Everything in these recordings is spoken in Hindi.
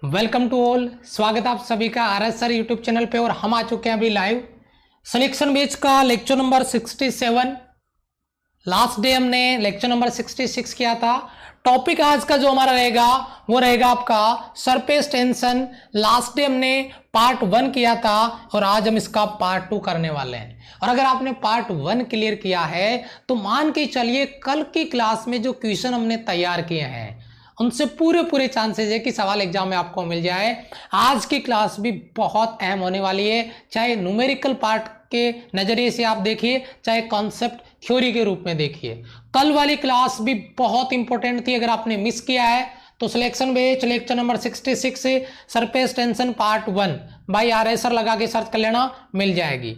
Welcome to all. स्वागत आप सभी का आरएस सर यूट्यूब चैनल पे और हम आ चुके हैं अभी लाइव सिलेक्शन बेच का लेक्चर नंबर 67। लास्ट डे हमने लेक्चर नंबर 66 किया था। टॉपिक आज का जो हमारा रहेगा वो रहेगा आपका सरफेस टेंशन। लास्ट डे हमने पार्ट 1 किया था और आज हम इसका पार्ट 2 करने वाले हैं। और अगर आपने पार्ट 1 क्लियर किया है तो मान के चलिए कल की क्लास में जो क्वेश्चन हमने तैयार किए हैं उनसे पूरे चांसेस है कि सवाल एग्जाम में आपको मिल जाए। आज की क्लास भी बहुत अहम होने वाली है, चाहे न्यूमेरिकल पार्ट के नजरिए से आप देखिए चाहे कॉन्सेप्ट थ्योरी के रूप में देखिए। कल वाली क्लास भी बहुत इंपॉर्टेंट थी, अगर आपने मिस किया है तो सिलेक्शन बेच लेक्चर नंबर 66 से surface tension part 1 by RS sir लगा के सर्च कर लेना, मिल जाएगी।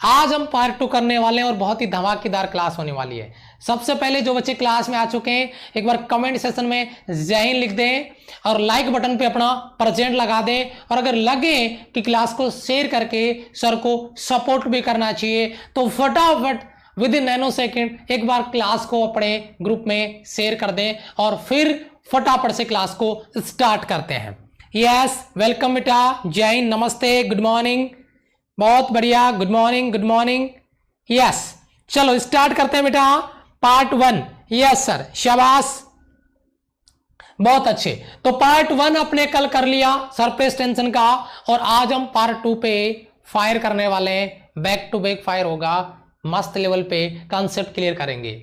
आज हम पार्ट 2 करने वाले हैं और बहुत ही धमाकेदार क्लास होने वाली है। सबसे पहले जो बच्चे क्लास में आ चुके हैं एक बार कमेंट सेक्शन में जय हिंद लिख दें और लाइक बटन पे अपना प्रेजेंट लगा दें। और अगर लगे कि क्लास को शेयर करके सर को सपोर्ट भी करना चाहिए तो फटाफट विद इन नैनो सेकेंड एक बार क्लास को अपने ग्रुप में शेयर कर दें और फिर फटाफट से क्लास को स्टार्ट करते हैं। यस, वेलकम बेटा, जय हिंद, नमस्ते, गुड मॉर्निंग, बहुत बढ़िया, good morning good morning. Yes, चलो स्टार्ट करते हैं बेटा पार्ट 1। यस सर, शाबाश, बहुत अच्छे। तो पार्ट 1 अपने कल कर लिया सरफेस टेंशन का और आज हम पार्ट 2 पे फायर करने वाले हैं। बैक टू बैक फायर होगा, मस्त लेवल पे कॉन्सेप्ट क्लियर करेंगे।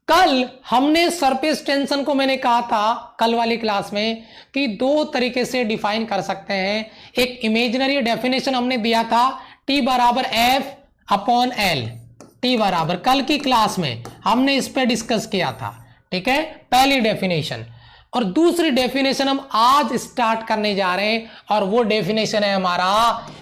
कल हमने सरफेस टेंशन को मैंने कहा था कल वाली क्लास में कि दो तरीके से डिफाइन कर सकते हैं। एक इमेजिनरी डेफिनेशन हमने दिया था T बराबर F अपॉन L, T बराबर, कल की क्लास में हमने इस पे डिस्कस किया था, ठीक है, पहली डेफिनेशन। और दूसरी डेफिनेशन हम आज स्टार्ट करने जा रहे हैं और वो डेफिनेशन है हमारा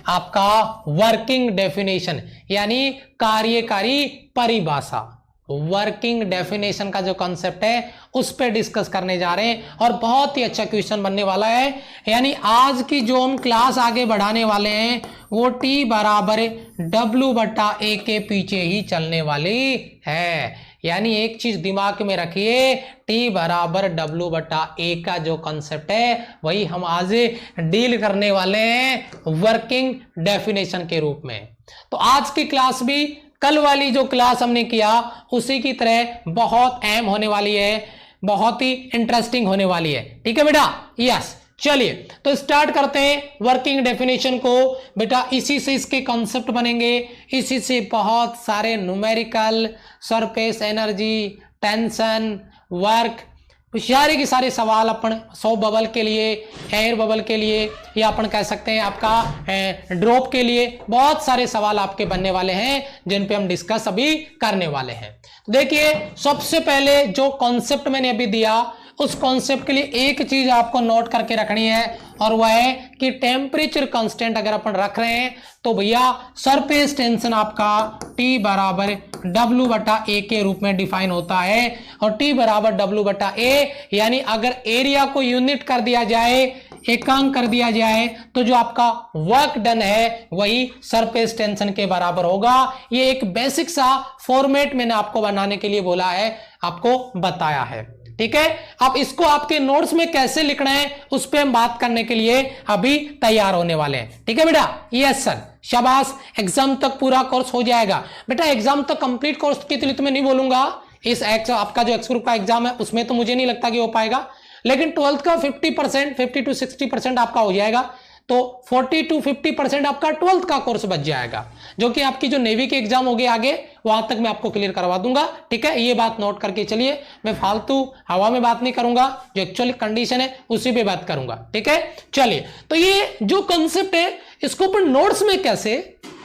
आपका वर्किंग डेफिनेशन, यानी कार्यकारी परिभाषा। वर्किंग डेफिनेशन का जो कॉन्सेप्ट है उस पे डिस्कस करने जा रहे हैं और बहुत ही अच्छा क्वेश्चन बनने वाला है। यानी आज की जो हम क्लास आगे बढ़ाने वाले हैं वो T बराबर W बटा A के पीछे ही चलने वाली है। यानी एक चीज दिमाग में रखिए, T बराबर W बटा A का जो कॉन्सेप्ट है वही हम आज डील करने वाले हैं वर्किंग डेफिनेशन के रूप में। तो आज की क्लास भी कल वाली जो क्लास हमने किया उसी की तरह बहुत अहम होने वाली है, बहुत ही इंटरेस्टिंग होने वाली है, ठीक है बेटा। यस, चलिए तो स्टार्ट करते हैं वर्किंग डेफिनेशन को। बेटा इसी से इसके कॉन्सेप्ट बनेंगे, इसी से बहुत सारे numerical, surface energy, tension, work, सारे के सारे सवाल अपन सॉफ्ट बबल के लिए, एयर बबल के लिए, या अपन कह सकते हैं आपका ड्रॉप के लिए, बहुत सारे सवाल आपके बनने वाले हैं जिन पे हम डिस्कस अभी करने वाले हैं। देखिए सबसे पहले जो कॉन्सेप्ट मैंने अभी दिया उस कॉन्सेप्ट के लिए एक चीज आपको नोट करके रखनी है और वह है कि टेम्परेचर कांस्टेंट अगर अपन रख रहे हैं तो भैया सरफेस टेंशन आपका T बराबर W बटा A के रूप में डिफाइन होता है। और T बराबर W बटा A यानी अगर एरिया को यूनिट कर दिया जाए, एकांक कर दिया जाए, तो जो आपका वर्क डन है वही सरफेस टेंशन के बराबर होगा। ये एक बेसिक सा फॉर्मेट मैंने आपको बनाने के लिए बोला है, आपको बताया है, ठीक है। अब इसको आपके नोट्स में कैसे लिखना है उस पे हम बात करने के लिए अभी तैयार होने वाले हैं, ठीक है बेटा। यस सर, शाबाश, एग्जाम तक पूरा कोर्स हो जाएगा बेटा। एग्जाम तक कंप्लीट कोर्स के लिए तो मैं नहीं बोलूंगा, इस आपका जो एक्स ग्रुप का एग्जाम है उसमें तो मुझे नहीं लगता कि हो पाएगा, लेकिन 12th का 50%, 50 to 60% आपका हो जाएगा, तो 40 to 50% आपका 12th का कोर्स बच जाएगा, जो कि आपकी जो नेवी के एग्जाम होगी आगे वहां तक मैं आपको क्लियर करवा दूंगा, ठीक है। ये बात नोट करके चलिए, मैं फालतू हवा में बात नहीं करूंगा, जो एक्चुअली कंडीशन है उसी पे बात करूंगा, ठीक है। चलिए तो ये जो कंसेप्ट है इसको अपन नोट्स में कैसे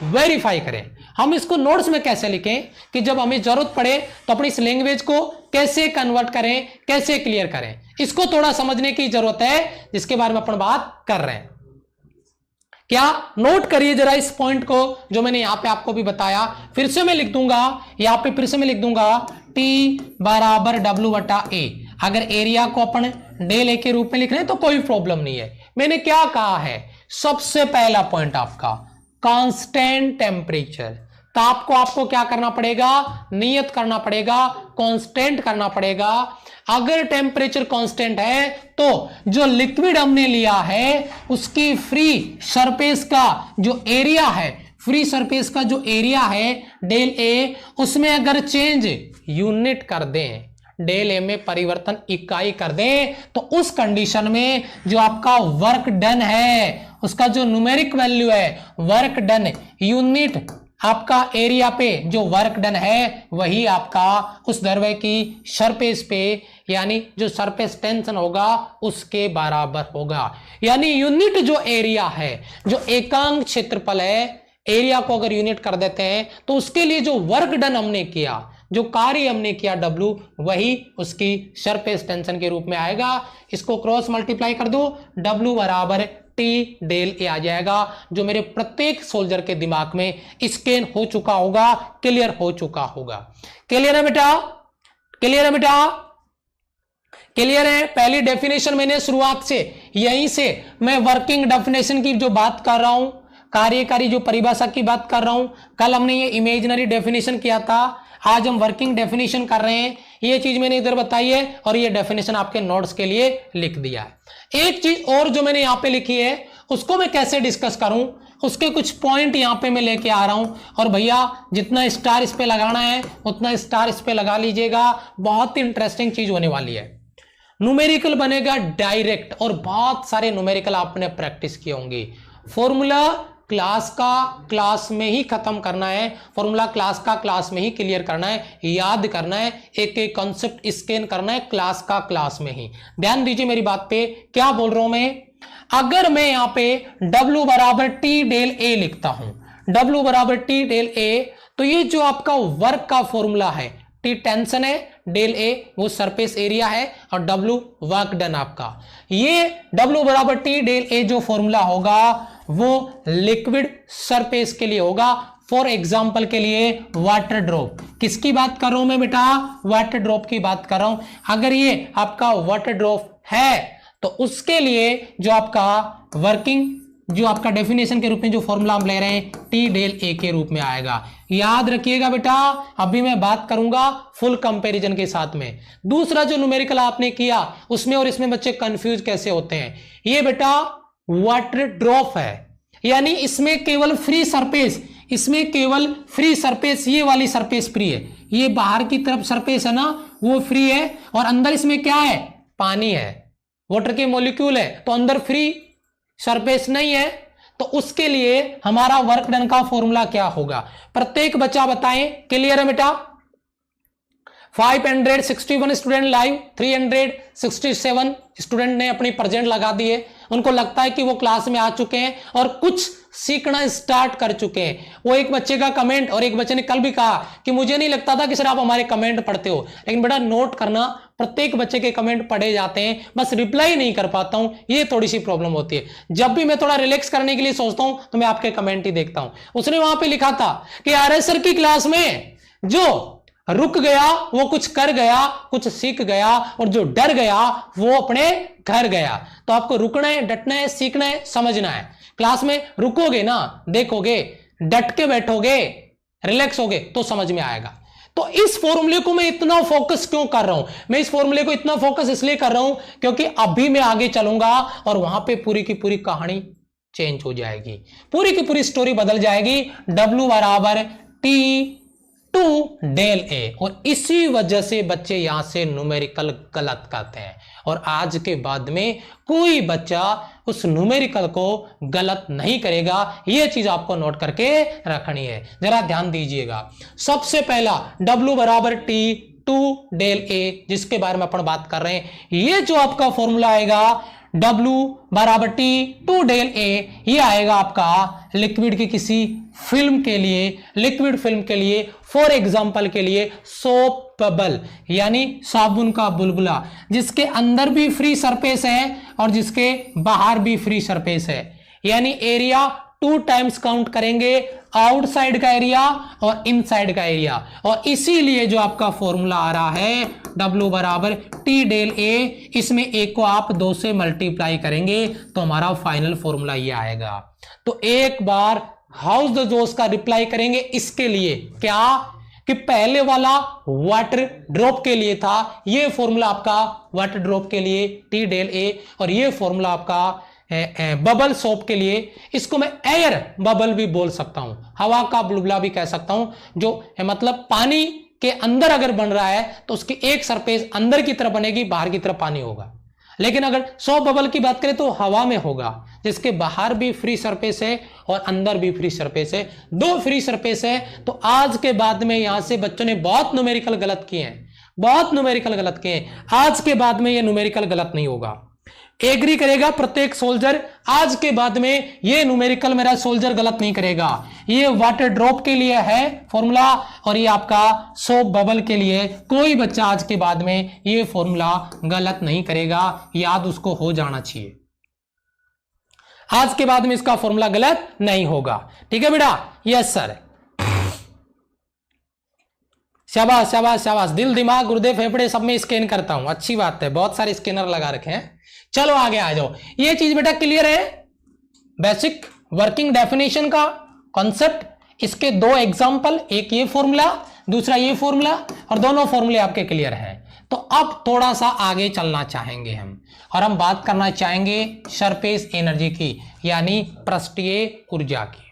वेरीफाई करें, हम इसको नोट्स में कैसे लिखें कि जब हमें जरूरत पड़े तो अपनी इस लैंग्वेज को कैसे कन्वर्ट करें, कैसे क्लियर करें, इसको थोड़ा समझने की जरूरत है, जिसके बारे में अपन बात कर रहे हैं। क्या नोट करिए जरा इस पॉइंट को जो मैंने यहां पे आपको भी बताया, फिर से मैं लिख दूंगा, यहां पे फिर से मैं लिख दूंगा T बराबर W बटा A। अगर एरिया को अपन डेल A के रूप में लिख रहे हैं तो कोई प्रॉब्लम नहीं है। मैंने क्या कहा है, सबसे पहला पॉइंट आपका कांस्टेंट टेम्परेचर, ताप को आपको क्या करना पड़ेगा, नियत करना पड़ेगा, कांस्टेंट करना पड़ेगा। अगर टेम्परेचर कांस्टेंट है तो जो लिक्विड हमने लिया है उसकी फ्री सरफेस का जो एरिया है, फ्री सरफेस का जो एरिया है डेल ए, उसमें अगर चेंज यूनिट कर दें, डेल ए में परिवर्तन इकाई कर दें, तो उस कंडीशन में जो आपका वर्क डन है उसका जो न्यूमेरिक वैल्यू है, वर्क डन यूनिट आपका एरिया पे जो वर्क डन है वही आपका उस द्रव्य की सरफेस पे यानी जो सरफेस टेंशन होगा उसके बराबर होगा। यानी यूनिट जो एरिया है, जो एकांक क्षेत्रफल है, एरिया को अगर यूनिट कर देते हैं तो उसके लिए जो वर्क डन हमने किया, जो कार्य हमने किया W, वही उसकी सरफेस टेंशन के रूप में आएगा। इसको क्रॉस मल्टीप्लाई कर दो, W बराबर T डेल ए आ जाएगा, जो मेरे प्रत्येक सोल्जर के दिमाग में स्कैन हो चुका होगा, क्लियर हो चुका होगा। क्लियर है बेटा, क्लियर है बेटा, क्लियर है। पहली डेफिनेशन मैंने शुरुआत से यहीं से मैं वर्किंग डेफिनेशन की जो बात कर रहा हूं, कार्यकारी जो परिभाषा की बात कर रहा हूं, कल हमने ये इमेजिनरी डेफिनेशन किया था, आज हम वर्किंग डेफिनेशन कर रहे हैं। ये चीज मैंने इधर बताई है और ये डेफिनेशन आपके नोट्स के लिए लिख दिया है। एक चीज और जो मैंने यहां पे लिखी है उसको मैं कैसे डिस्कस करूं, उसके कुछ पॉइंट यहां पे मैं लेके आ रहा हूं। और भैया जितना स्टार इस पे लगाना है उतना स्टार इस पे लगा लीजिएगा, बहुत ही इंटरेस्टिंग चीज होने वाली है। न्यूमेरिकल बनेगा डायरेक्ट और बहुत सारे न्यूमेरिकल आपने प्रैक्टिस किए होंगे। फॉर्मूला क्लास का क्लास में ही खत्म करना है, फॉर्मूला क्लास का क्लास में ही क्लियर करना है, याद करना है, एक एक कॉन्सेप्ट स्कैन करना है क्लास का क्लास में ही। ध्यान दीजिए मेरी बात पे, क्या बोल रहा हूं मैं। अगर मैं यहां पे W बराबर T डेल ए लिखता हूं, W बराबर T डेल ए, तो ये जो आपका वर्क का फॉर्मूला है, T टेंशन है, डेल ए वो सरफेस एरिया है और W वर्क डन आपका। ये W बराबर T डेल ए जो फॉर्मूला होगा वो लिक्विड सरफेस के लिए होगा। फॉर एग्जाम्पल के लिए वाटर ड्रॉप, किसकी बात कर रहा हूं मैं बेटा, वाटर ड्रॉप की बात कर रहा हूं। अगर ये आपका वाटर ड्रॉप है तो उसके लिए जो आपका वर्किंग जो आपका डेफिनेशन के रूप में जो फॉर्मूला हम ले रहे हैं T डेल ए के रूप में आएगा। याद रखिएगा बेटा, अभी मैं बात करूंगा फुल कंपैरिजन के साथ में। दूसरा जो न्यूमेरिकल आपने किया उसमें और इसमें बच्चे कंफ्यूज कैसे होते हैं। ये बेटा वाटर ड्रॉप है, यानी इसमें केवल फ्री सरफेस, इसमें केवल फ्री सरफेस, ये वाली सरफेस फ्री है, ये बाहर की तरफ सरफेस है ना वो फ्री है, और अंदर इसमें क्या है, पानी है, वाटर के मॉलिक्यूल है, तो अंदर फ्री सरफेस नहीं है। तो उसके लिए हमारा वर्क डन का फॉर्मूला क्या होगा, प्रत्येक बच्चा बताएं। क्लियर है बेटा। 561 स्टूडेंट लाइव, 367 स्टूडेंट ने अपनी प्रेजेंट लगा दिए, उनको लगता है कि वो क्लास में आ चुके हैं और कुछ सीखना स्टार्ट कर चुके हैं। वो एक बच्चे का कमेंट, और एक बच्चे ने कल भी कहा कि मुझे नहीं लगता था कि सर आप हमारे कमेंट पढ़ते हो, लेकिन बेटा नोट करना, प्रत्येक बच्चे के कमेंट पढ़े जाते हैं, बस रिप्लाई नहीं कर पाता हूं, ये थोड़ी सी प्रॉब्लम होती है। जब भी मैं थोड़ा रिलैक्स करने के लिए सोचता हूं तो मैं आपके कमेंट ही देखता हूं। उसने वहां पे लिखा था कि आरएस सर की क्लास में जो रुक गया वो कुछ कर गया, कुछ सीख गया, और जो डर गया वो अपने घर गया। तो आपको रुकना है, डटना है, सीखना है, समझना है। क्लास में रुकोगे ना, देखोगे, डट के बैठोगे, रिलैक्स होगे तो समझ में आएगा। तो इस फॉर्मूले को मैं इतना फोकस क्यों कर रहा हूं, मैं इस फॉर्मूले को इतना फोकस इसलिए कर रहा हूं क्योंकि अभी मैं आगे चलूंगा और वहां पे पूरी की पूरी कहानी चेंज हो जाएगी, पूरी की पूरी स्टोरी बदल जाएगी। W बराबर T टू डेल ए, और इसी वजह से बच्चे यहां से न्यूमेरिकल गलत करते हैं, और आज के बाद में कोई बच्चा उस न्यूमेरिकल को गलत नहीं करेगा। यह चीज आपको नोट करके रखनी है, जरा ध्यान दीजिएगा। सबसे पहला W बराबर T टू डेल ए, जिसके बारे में अपन बात कर रहे हैं, ये जो आपका फॉर्मूला आएगा W बराबर T टू डेल ए, ये आएगा आपका लिक्विड की किसी फिल्म के लिए, लिक्विड फिल्म के लिए, फॉर एग्जाम्पल के लिए सोप बबल, यानी साबुन का बुलबुला, जिसके अंदर भी फ्री सरफेस है और जिसके बाहर भी फ्री सरफेस है। यानी एरिया 2 टाइम्स काउंट करेंगे, आउटसाइड का एरिया और इनसाइड का एरिया, और इसीलिए जो आपका फॉर्मूला आ रहा है W बराबर T डेल ए, इसमें एक को आप 2 से मल्टीप्लाई करेंगे तो हमारा फाइनल फॉर्मूला ये आएगा। तो एक बार हाउस द जोश का रिप्लाई करेंगे इसके लिए क्या कि पहले वाला वाटर ड्रॉप के लिए था, ये फॉर्मूला आपका वाटर ड्रॉप के लिए टी डेल ए, और ये फॉर्मूला आपका बबल सोप के लिए, इसको मैं एयर बबल भी बोल सकता हूं, हवा का बुलबुला भी कह सकता हूं, जो मतलब पानी के अंदर अगर बन रहा है तो उसकी एक सरफेस अंदर की तरफ बनेगी, बाहर की तरफ पानी होगा। लेकिन अगर सोप बबल की बात करें तो हवा में होगा, जिसके बाहर भी फ्री सरफेस है और अंदर भी फ्री सरफेस है, दो फ्री सरफेस है। तो आज के बाद में यहां से बच्चों ने बहुत न्यूमेरिकल गलत किए हैं, बहुत न्यूमेरिकल गलत किए हैं। आज के बाद में ये न्यूमेरिकल गलत नहीं होगा, एग्री करेगा प्रत्येक सोल्जर। आज के बाद में ये न्यूमेरिकल मेरा सोल्जर गलत नहीं करेगा। ये वाटर ड्रॉप के लिए है फॉर्मूला और ये आपका सोप बबल के लिए। कोई बच्चा आज के बाद में ये फॉर्मूला गलत नहीं करेगा, याद उसको हो जाना चाहिए। आज के बाद में इसका फॉर्मूला गलत नहीं होगा, ठीक है बेटा? यस सर, शाबाश शाबाश शाबाश। दिल, दिमाग, गुर्दे, फेफड़े सब में स्कैन करता हूं, अच्छी बात है, बहुत सारे स्कैनर लगा रखे हैं। चलो आगे आ जाओ। ये चीज बेटा क्लियर है, बेसिक वर्किंग डेफिनेशन का कॉन्सेप्ट, इसके दो एग्जांपल, एक ये फॉर्मूला दूसरा ये फॉर्मूला, और दोनों फॉर्मूले आपके क्लियर हैं। तो अब थोड़ा सा आगे चलना चाहेंगे हम, और हम बात करना चाहेंगे सरफेस एनर्जी की, यानी पृष्ठीय ऊर्जा की।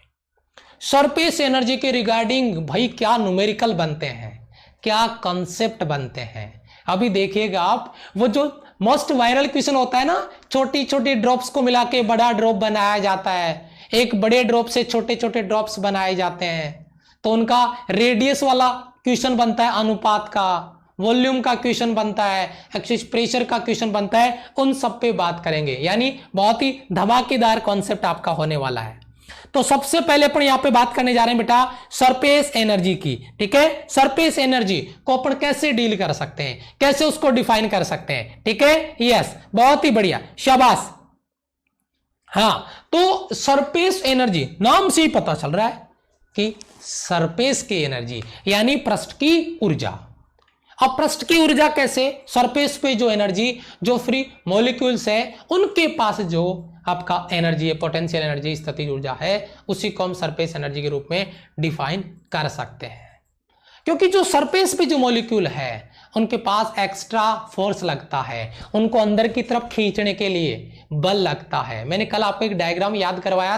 सरफेस एनर्जी के रिगार्डिंग भाई क्या न्यूमेरिकल बनते हैं, क्या कॉन्सेप्ट बनते हैं, अभी देखिएगा आप। वो जो मोस्ट वायरल क्वेश्चन होता है ना, छोटी छोटी ड्रॉप्स को मिला के बड़ा ड्रॉप बनाया जाता है, एक बड़े ड्रॉप से छोटे छोटे ड्रॉप्स बनाए जाते हैं, तो उनका रेडियस वाला क्वेश्चन बनता है, अनुपात का, वॉल्यूम का क्वेश्चन बनता है, एक्सिस प्रेशर का क्वेश्चन बनता है, उन सब पे बात करेंगे। यानी बहुत ही धमाकेदार कॉन्सेप्ट आपका होने वाला है। तो सबसे पहले अपन यहां पे बात करने जा रहे हैं बेटा सरफेस एनर्जी की, ठीक है? सरफेस एनर्जी को अपन कैसे डील कर सकते हैं, कैसे उसको डिफाइन कर सकते हैं, ठीक है? यस, बहुत ही बढ़िया, शाबाश। हाँ, तो सरफेस एनर्जी नाम से ही पता चल रहा है कि सरफेस की एनर्जी यानी पृष्ठ की ऊर्जा। अब पृष्ठ की ऊर्जा कैसे? सरफेस पे जो एनर्जी, जो फ्री मॉलिक्यूल्स है, उनके पास जो आपका एनर्जी है, पोटेंशियल एनर्जी, स्थितिज ऊर्जा है, उसी को हम सरफेस एनर्जी के रूप में डिफाइन कर सकते हैं। क्योंकि जो सरफेस पे जो मॉलिक्यूल है उनके पास एक्स्ट्रा फोर्स लगता है, उनको अंदर की तरफ खींचने के लिए बल लगता है। मैंने कल आपको एक डायग्राम याद करवाया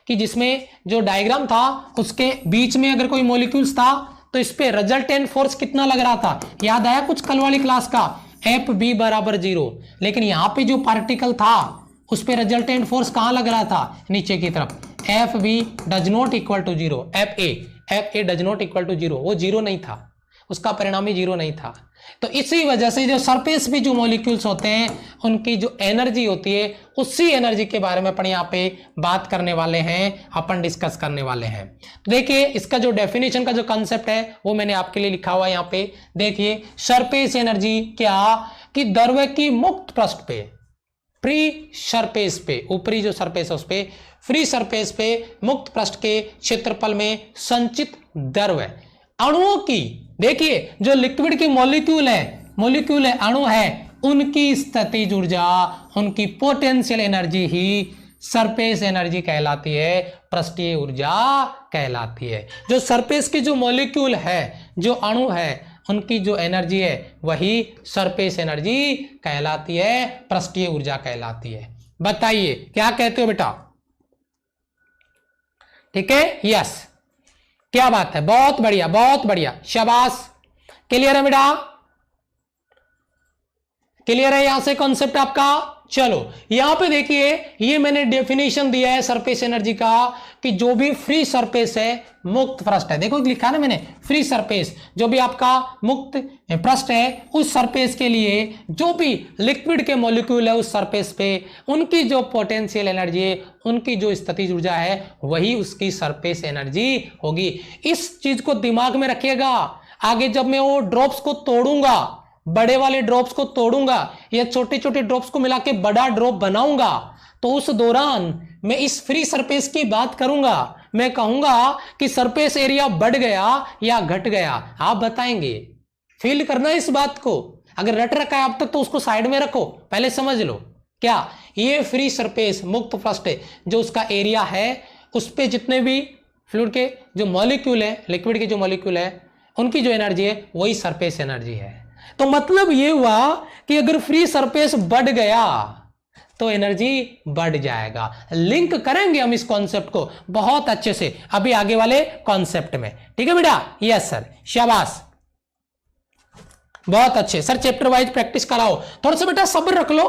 कि जिसमें जो डायग्राम था उसके बीच में अगर कोई मॉलिक्यूल्स था तो इस पे रिजल्टेंट फोर्स कितना लग रहा था, याद आया कुछ कल वाली क्लास का? Fb बराबर 0। लेकिन यहां पे जो पार्टिकल था उस पे रिजल्टेंट फोर्स कहां लग रहा था? नीचे की तरफ। Fb does not equal to 0, Fa does not equal to 0, वो 0 नहीं था, उसका परिणाम ही 0 नहीं था। तो इसी वजह से जो सरफेस पे जो मॉलिक्यूल्स होते हैं उनकी जो एनर्जी होती है, उसी एनर्जी के बारे में अपन यहाँ पे बात करने वाले हैं, अपन डिस्कस करने वाले हैं। तो देखिए इसका जो डेफिनेशन का जो कंसेप्ट है वो मैंने आपके लिए लिखा हुआ है यहाँ पे। देखिए सरफेस एनर्जी क्या कि द्रव्य की मुक्त पृष्ठ पे, फ्री सरफेस पे, ऊपरी जो सरफेस है उस पे, फ्री सरफेस पे मुक्त पृष्ठ के क्षेत्रफल में संचित द्रव्य अणुओं की, देखिए जो लिक्विड की मॉलिक्यूल है, अणु है, उनकी स्थितिज ऊर्जा, उनकी पोटेंशियल एनर्जी ही सरफेस एनर्जी कहलाती है, पृष्ठीय ऊर्जा कहलाती है। जो सरफेस की जो मॉलिक्यूल है, जो अणु है, उनकी जो एनर्जी है वही सरफेस एनर्जी कहलाती है, पृष्ठीय ऊर्जा कहलाती है। बताइए क्या कहते हो बेटा? ठीक है, यस, क्या बात है, बहुत बढ़िया बहुत बढ़िया, शाबाश। क्लियर है बेटा? क्लियर है यहां से कॉन्सेप्ट आपका? चलो यहां पे देखिए, ये मैंने डेफिनेशन दिया है सरफेस एनर्जी का कि जो भी फ्री सरफेस है, मुक्त पृष्ठ है, देखो लिखा ना मैंने, फ्री सरफेस, जो भी आपका मुक्त पृष्ठ है, उस सरफेस के लिए जो भी लिक्विड के मॉलिक्यूल है उस सरफेस पे, उनकी जो पोटेंशियल एनर्जी है, उनकी जो स्थितिज ऊर्जा है, वही उसकी सरफेस एनर्जी होगी। इस चीज को दिमाग में रखिएगा। आगे जब मैं वो ड्रॉप्स को तोड़ूंगा, बड़े वाले ड्रॉप्स को तोड़ूंगा या छोटे छोटे ड्रॉप्स को मिला के बड़ा ड्रॉप बनाऊंगा, तो उस दौरान मैं इस फ्री सरफेस की बात करूंगा, मैं कहूंगा कि सरफेस एरिया बढ़ गया या घट गया, आप बताएंगे। फील करना इस बात को, अगर रट रखा है अब तक तो उसको साइड में रखो, पहले समझ लो। क्या ये फ्री सरफेस मुक्त पृष्ठ जो उसका एरिया है, उस पे जितने भी फ्लूइड के जो मॉलिक्यूल है, लिक्विड के जो मॉलिक्यूल है, उनकी जो एनर्जी है वही सरफेस एनर्जी है। तो मतलब ये हुआ कि अगर फ्री सरफेस बढ़ गया तो एनर्जी बढ़ जाएगा। लिंक करेंगे हम इस कॉन्सेप्ट को बहुत अच्छे से अभी आगे वाले कॉन्सेप्ट में। ठीक है बेटा? यस सर, शाबाश, बहुत अच्छे सर। चैप्टर वाइज प्रैक्टिस कराओ, थोड़ा सा बेटा सब्र रख लो,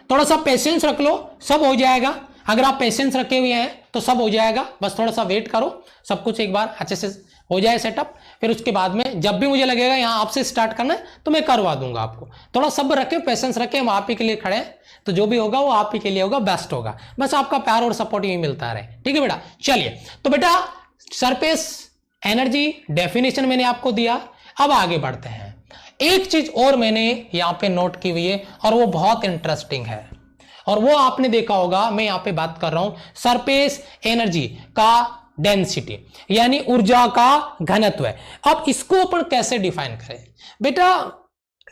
थोड़ा सा पेशेंस रख लो, सब हो जाएगा। अगर आप पेशेंस रखे हुए हैं तो सब हो जाएगा, बस थोड़ा सा वेट करो, सब कुछ एक बार अच्छे से हो जाए सेटअप, फिर उसके बाद में जब भी मुझे लगेगा यहाँ आपसे स्टार्ट करना है तो मैं करवा दूंगा आपको। थोड़ा सब्र रखे, पेशेंस रखे, हम आप ही के लिए खड़े हैं, तो जो भी होगा वो आप ही के लिए होगा, बेस्ट होगा। बस आपका प्यार और सपोर्ट यही मिलता रहे। ठीक है बेटा? चलिए, तो बेटा सरफेस एनर्जी डेफिनेशन मैंने आपको दिया, अब आगे बढ़ते हैं। एक चीज और मैंने यहां पे नोट की हुई है और वो बहुत इंटरेस्टिंग है, और वो आपने देखा होगा, मैं यहां पे बात कर रहा हूं सरफेस एनर्जी का डेंसिटी, यानी ऊर्जा का घनत्व है। अब इसको अपन कैसे डिफाइन करें बेटा?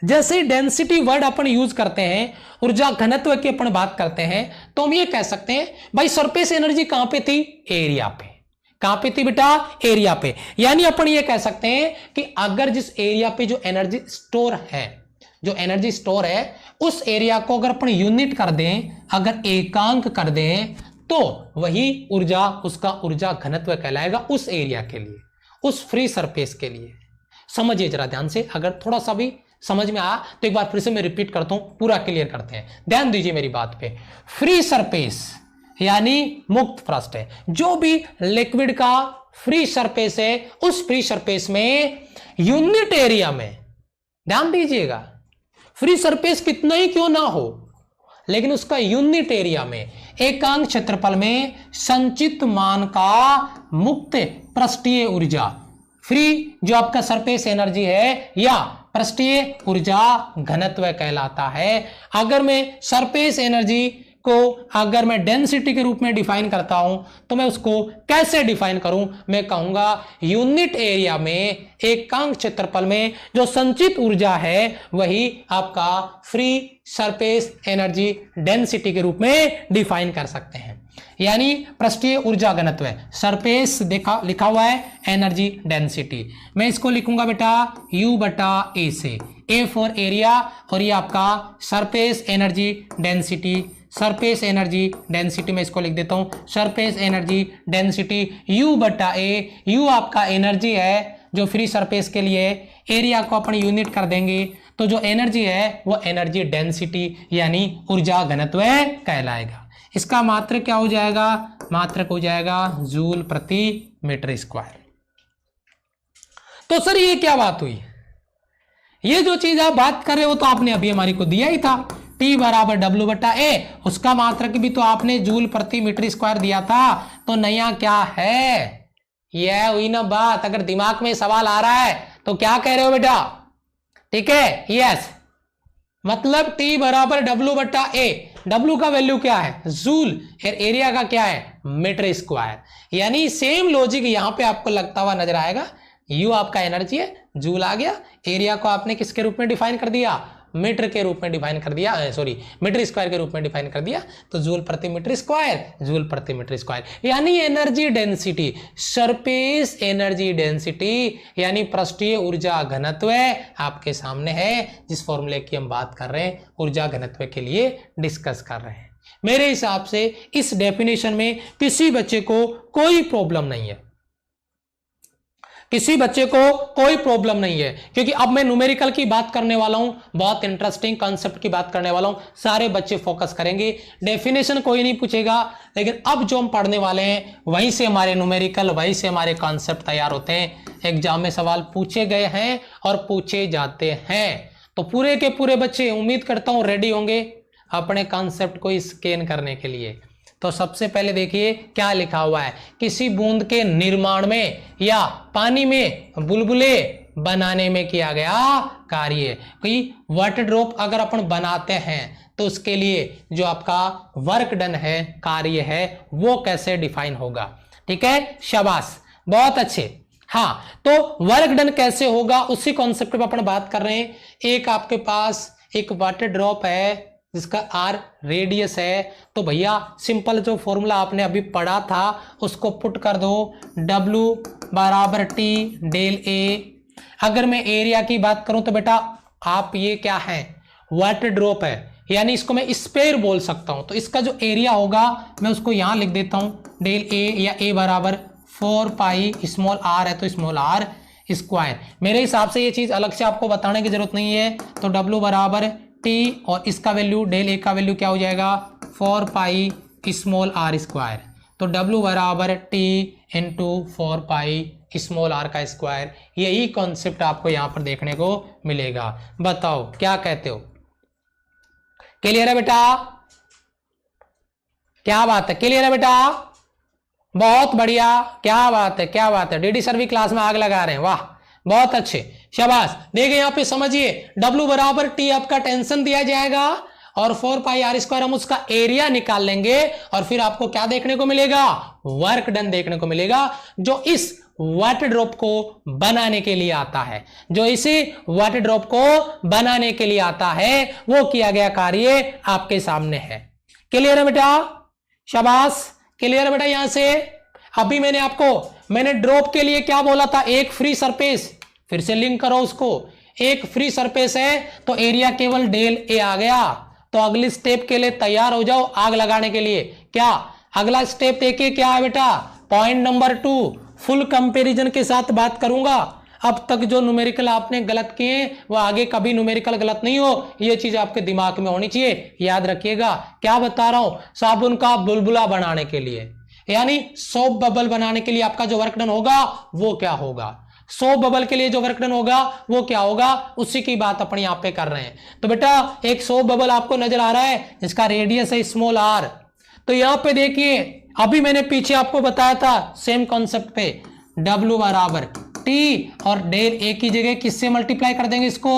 जैसे डेंसिटी वर्ड अपन यूज करते हैं, ऊर्जा घनत्व की अपन बात करते हैं, तो हम ये कह सकते हैं भाई सरफेस एनर्जी कहां पे थी? एरिया पे। कहां पे थी बेटा? एरिया पे। यानी अपन ये कह सकते हैं कि अगर जिस एरिया पे जो एनर्जी स्टोर है, जो एनर्जी स्टोर है, उस एरिया को अगर अपन यूनिट कर दें, अगर एकांक कर दें, तो वही ऊर्जा, उसका ऊर्जा घनत्व कहलाएगा उस एरिया के लिए, उस फ्री सरफेस के लिए। समझिए जरा ध्यान से, अगर थोड़ा सा भी समझ में आया तो एक बार फिर से मैं रिपीट करता हूं, पूरा क्लियर करते हैं, ध्यान दीजिए मेरी बात पे। फ्री सरफेस यानी मुक्त पृष्ठ है, जो भी लिक्विड का फ्री सरफेस है, उस फ्री सरफेस में यूनिट एरिया में, ध्यान दीजिएगा, फ्री सरफेस कितना ही क्यों ना हो, लेकिन उसका यूनिट एरिया में, एकांक क्षेत्रफल में संचित मान का मुक्त पृष्ठीय ऊर्जा, फ्री जो आपका सरफेस एनर्जी है या पृष्ठीय ऊर्जा घनत्व कहलाता है। अगर मैं सरफेस एनर्जी को अगर मैं डेंसिटी के रूप में डिफाइन करता हूं तो मैं उसको कैसे डिफाइन करूं? मैं कहूंगा यूनिट एरिया में, एकांक क्षेत्रफल में जो संचित ऊर्जा है वही आपका फ्री सरफेस एनर्जी डेंसिटी के रूप में डिफाइन कर सकते हैं। यानी पृष्ठीय ऊर्जा घनत्व है, सरफेस देखा लिखा हुआ है एनर्जी डेंसिटी, मैं इसको लिखूंगा बेटा U बटा A से, A फॉर एरिया और ये आपका surface energy density, surface energy density में इसको लिख देता हूं, सरफेस एनर्जी डेंसिटी U बटा A। U आपका एनर्जी है जो फ्री सरफेस के लिए, एरिया को अपन यूनिट कर देंगे तो जो एनर्जी है वो एनर्जी डेंसिटी यानी ऊर्जा घनत्व कहलाएगा। इसका मात्रक क्या हो जाएगा? मात्रक हो जाएगा जूल प्रति मीटर स्क्वायर। तो सर ये क्या बात हुई? ये जो चीज आप बात कर रहे हो तो आपने अभी हमारी को दिया ही था, T बराबर W बटा A, उसका मात्रक भी तो आपने जूल प्रति मीटर स्क्वायर दिया था। तो नया क्या है? यह हुई ना बात। अगर दिमाग में सवाल आ रहा है तो क्या कह रहे हो बेटा? ठीक है, यस, मतलब T बराबर W बटा A, W का वैल्यू क्या है? जूल, और एरिया का क्या है? Meter square. यानी सेम लॉजिक यहां पे आपको लगता हुआ नजर आएगा। U आपका एनर्जी है, जूल आ गया, एरिया को आपने किसके रूप में डिफाइन कर दिया? मीटर के रूप में डिफाइन कर दिया, सॉरी मीटर स्क्वायर के रूप में डिफाइन कर दिया, तो जूल प्रति मीटर स्क्वायर, जूल प्रति मीटर स्क्वायर। यानी energy density, surface energy density यानी पृष्ठीय ऊर्जा घनत्व आपके सामने है, जिस फॉर्मूले की हम बात कर रहे हैं, ऊर्जा घनत्व के लिए डिस्कस कर रहे हैं। मेरे हिसाब से इस डेफिनेशन में किसी बच्चे को कोई प्रॉब्लम नहीं है, किसी बच्चे को कोई प्रॉब्लम नहीं है, क्योंकि अब मैं न्यूमेरिकल की बात करने वाला हूं, बहुत इंटरेस्टिंग कॉन्सेप्ट की बात करने वाला हूं, सारे बच्चे फोकस करेंगे। डेफिनेशन कोई नहीं पूछेगा, लेकिन अब जो हम पढ़ने वाले हैं वहीं से हमारे न्यूमेरिकल, वहीं से हमारे कॉन्सेप्ट तैयार होते हैं। एग्जाम में सवाल पूछे गए हैं और पूछे जाते हैं, तो पूरे के पूरे बच्चे उम्मीद करता हूं रेडी होंगे अपने कॉन्सेप्ट को स्कैन करने के लिए। तो सबसे पहले देखिए क्या लिखा हुआ है, किसी बूंद के निर्माण में या पानी में बुलबुले बनाने में किया गया कार्य। कि वाटर ड्रॉप अगर अपन बनाते हैं तो उसके लिए जो आपका वर्क डन है, कार्य है, वो कैसे डिफाइन होगा? ठीक है, शाबाश, बहुत अच्छे। हाँ, तो वर्क डन कैसे होगा उसी कॉन्सेप्ट पे अपन बात कर रहे हैं। एक आपके पास एक वाटर ड्रॉप है, जिसका r रेडियस है, तो भैया सिंपल जो फॉर्मूला आपने अभी पढ़ा था उसको पुट कर दो, W बराबर T डेल A। अगर मैं एरिया की बात करूं तो बेटा आप ये क्या है, वाटर ड्रॉप है, यानी इसको मैं स्पेयर बोल सकता हूं। तो इसका जो एरिया होगा मैं उसको यहां लिख देता हूं, डेल A या A बराबर 4 पाई स्मॉल r है तो स्मॉल r स्क्वायर। मेरे हिसाब से ये चीज अलग से आपको बताने की जरूरत नहीं है। तो W बराबर T और इसका वैल्यू डेल A का वैल्यू क्या हो जाएगा 4 पाई स्मॉल r स्क्वायर। तो W बराबर T into 4 pi small r का स्क्वायर। यही कॉन्सेप्ट आपको यहां पर देखने को मिलेगा। बताओ क्या कहते हो, क्लियर है बेटा? क्या बात है, क्लियर है बेटा? बहुत बढ़िया, क्या बात है, क्या बात है। डीडी सर भी क्लास में आग लगा रहे हैं, वाह बहुत अच्छे, शाबाश। देखिए यहाँ पे समझिए, W बराबर T आपका टेंशन दिया जाएगा और 4 पाई r स्क्वायर हम उसका एरिया निकाल लेंगे और फिर आपको क्या देखने को मिलेगा, वर्क डन देखने को मिलेगा, जो इस वाटर ड्रॉप को बनाने के लिए आता है, जो इसी वाटर ड्रॉप को बनाने के लिए आता है, वो किया गया कार्य आपके सामने है। क्लियर है बेटा? शाबाश, क्लियर है बेटा? यहां से अभी मैंने ड्रॉप के लिए क्या बोला था, एक फ्री सरफेस, फिर से लिंक करो उसको, एक फ्री सरफेस है तो एरिया केवल डेल A आ गया। तो अगली स्टेप के लिए तैयार हो जाओ आग लगाने के लिए। क्या अगला स्टेप देखिए क्या है बेटा, पॉइंट नंबर 2, फुल कंपैरिजन के साथ बात करूंगा। अब तक जो न्यूमेरिकल आपने गलत किए वो आगे कभी न्यूमेरिकल गलत नहीं हो, ये चीज आपके दिमाग में होनी चाहिए, याद रखिएगा। क्या बता रहा हूं, साबुन का बुलबुला बनाने के लिए, यानी सोप बबल बनाने के लिए आपका जो वर्क डन होगा वो क्या होगा, सोप बबल के लिए जो वर्क डन होगा वो क्या होगा, उसी की बात अपन यहां पे कर रहे हैं। तो बेटा एक सोप बबल आपको नजर आ रहा है जिसका रेडियस है स्मॉल r। तो यहां पे देखिए अभी मैंने पीछे आपको बताया था सेम कॉन्सेप्ट पे, W बराबर T और डेल A की जगह किससे मल्टीप्लाई कर देंगे इसको,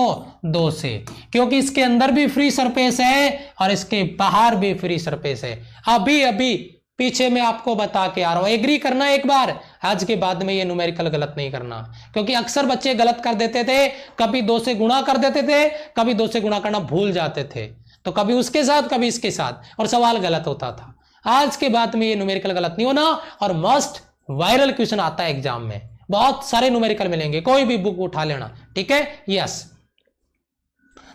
2 से, क्योंकि इसके अंदर भी फ्री सरफेस है और इसके बाहर भी फ्री सरफेस है। अभी अभी पीछे मैं आपको बता के आ रहा हूं, एग्री करना एक बार, आज के बाद में ये न्यूमेरिकल गलत नहीं करना, क्योंकि अक्सर बच्चे गलत कर देते थे, कभी 2 से गुणा कर देते थे, कभी 2 से गुणा करना भूल जाते थे, तो कभी उसके साथ कभी इसके साथ, और सवाल गलत होता था। आज के बाद में ये न्यूमेरिकल गलत नहीं होना, और मस्ट वायरल क्वेश्चन आता है एग्जाम में, बहुत सारे न्यूमेरिकल मिलेंगे, कोई भी बुक उठा लेना, ठीक है। यस,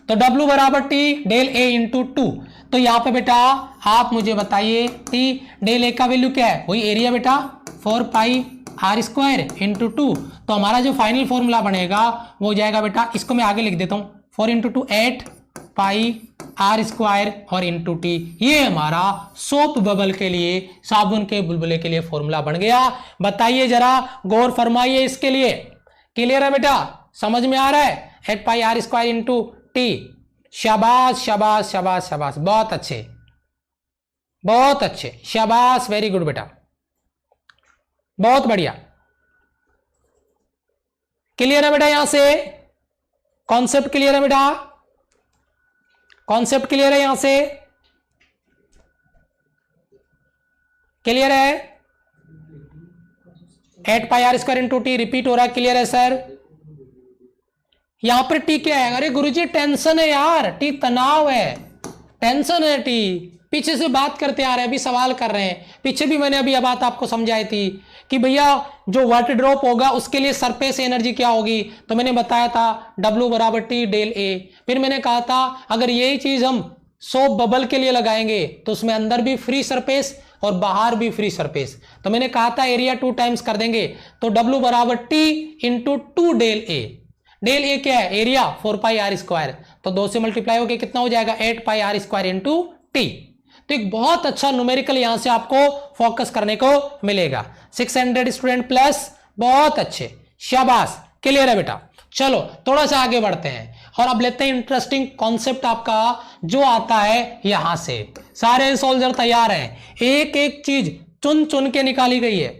तो W बराबर T डेल A इंटू 2। तो यहां पे बेटा आप मुझे बताइए T डेल A का वैल्यू क्या है, वही एरिया बेटा 4 पाई r स्क्वायर इंटू 2। तो हमारा जो फाइनल फॉर्मूला बनेगा वो हो जाएगा बेटा, इसको मैं आगे लिख देता हूं, 4 इंटू 2 8 पाई r स्क्वायर और इंटू T। ये हमारा सोप बबल के लिए, साबुन के बुलबुले के लिए फॉर्मूला बन गया। बताइए जरा, गौर फरमाइए इसके लिए। क्लियर है बेटा, समझ में आ रहा है, 8 पाई r स्क्वायर इंटू T। शाबाश शाबाश शाबाश शाबाश, बहुत अच्छे बहुत अच्छे, शाबाश, वेरी गुड बेटा, बहुत बढ़िया। क्लियर है बेटा, यहां से कॉन्सेप्ट क्लियर है बेटा, कॉन्सेप्ट क्लियर है, यहां से क्लियर है। 8 पाई r square into T repeat हो रहा है, क्लियर है सर। यहां पर T क्या है, अरे गुरुजी टेंशन है यार, T तनाव है, टेंशन है T, पीछे से बात करते आ रहे हैं, अभी सवाल कर रहे हैं। पीछे भी मैंने अभी यह बात आपको समझाई थी कि भैया जो वाटर ड्रॉप होगा उसके लिए सरफेस एनर्जी क्या होगी, तो मैंने बताया था W बराबर T डेल A। फिर मैंने कहा था अगर यही चीज हम सोप बबल के लिए लगाएंगे तो उसमें अंदर भी फ्री सरफेस और बाहर भी फ्री सरफेस, तो मैंने कहा था एरिया 2 टाइम्स कर देंगे, तो W बराबर T into 2 del A। Del A क्या है, एरिया 4 पाई r स्क्वायर, तो 2 से मल्टीप्लाई होकर कितना हो जाएगा 8 पाई r स्क्वायर इंटू T। तो एक बहुत अच्छा न्यूमेरिकल यहां से आपको फोकस करने को मिलेगा। 600 स्टूडेंट प्लस, बहुत अच्छे, शाबाश, क्लियर है बेटा। चलो थोड़ा सा आगे बढ़ते हैं और अब लेते हैं इंटरेस्टिंग कॉन्सेप्ट आपका जो आता है यहां से। सारे सोल्जर तैयार हैं, एक एक चीज चुन चुन के निकाली गई है,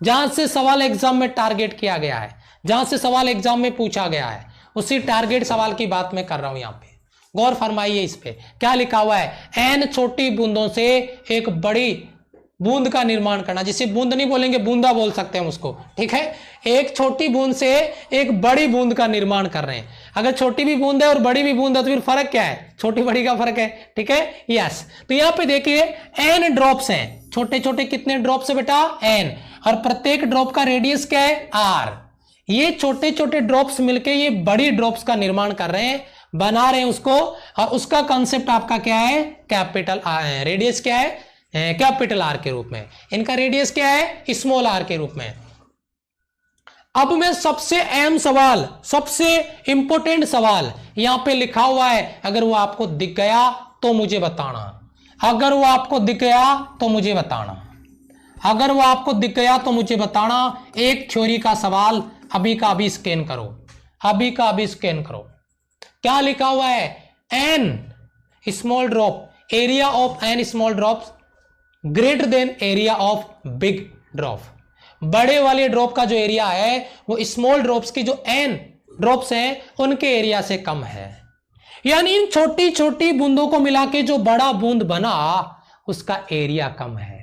जहां से सवाल एग्जाम में टारगेट किया गया है, जहां से सवाल एग्जाम में पूछा गया है, उसी टारगेट सवाल की बात मैं कर रहा हूं। यहां पे गौर फरमाइए, इस पे क्या लिखा हुआ है, एन छोटी बूंदों से एक बड़ी बूंद का निर्माण करना, जिसे बूंद नहीं बोलेंगे बूंदा बोल सकते हैं उसको, ठीक है। एक छोटी बूंद से एक बड़ी बूंद का निर्माण कर रहे हैं। अगर छोटी भी बूंद है और बड़ी भी बूंद है तो फिर फर्क क्या है, छोटी बड़ी का फर्क है, ठीक है। यस, तो यहां पे देखिए एन ड्रॉप्स हैं, छोटे छोटे कितने ड्रॉप्स है बेटा, एन, और प्रत्येक ड्रॉप का रेडियस क्या है, आर। ये छोटे छोटे ड्रॉप्स मिलके ये बड़ी ड्रॉप्स का निर्माण कर रहे हैं, बना रहे हैं उसको, और उसका कॉन्सेप्ट आपका क्या है, कैपिटल आर, रेडियस क्या है, कैपिटल आर के रूप में, इनका रेडियस क्या है, स्मॉल आर के रूप में। अब मैं सबसे अहम सवाल, सबसे इंपॉर्टेंट सवाल यहां पे लिखा हुआ है, अगर वो आपको दिख गया तो मुझे बताना, अगर वो आपको दिख गया तो मुझे बताना, अगर वो आपको दिख गया तो मुझे बताना। एक थ्योरी का सवाल अभी का अभी स्कैन करो, अभी का अभी स्कैन करो। क्या लिखा हुआ है, n small drop, area of n small drops greater than area of big drop. बड़े वाले ड्रॉप का जो एरिया है वो स्मॉल ड्रॉप्स की जो एन ड्रॉप्स हैं उनके एरिया से कम है। यानी इन छोटी छोटी बूंदों को मिला के जो बड़ा बूंद बना उसका एरिया कम है।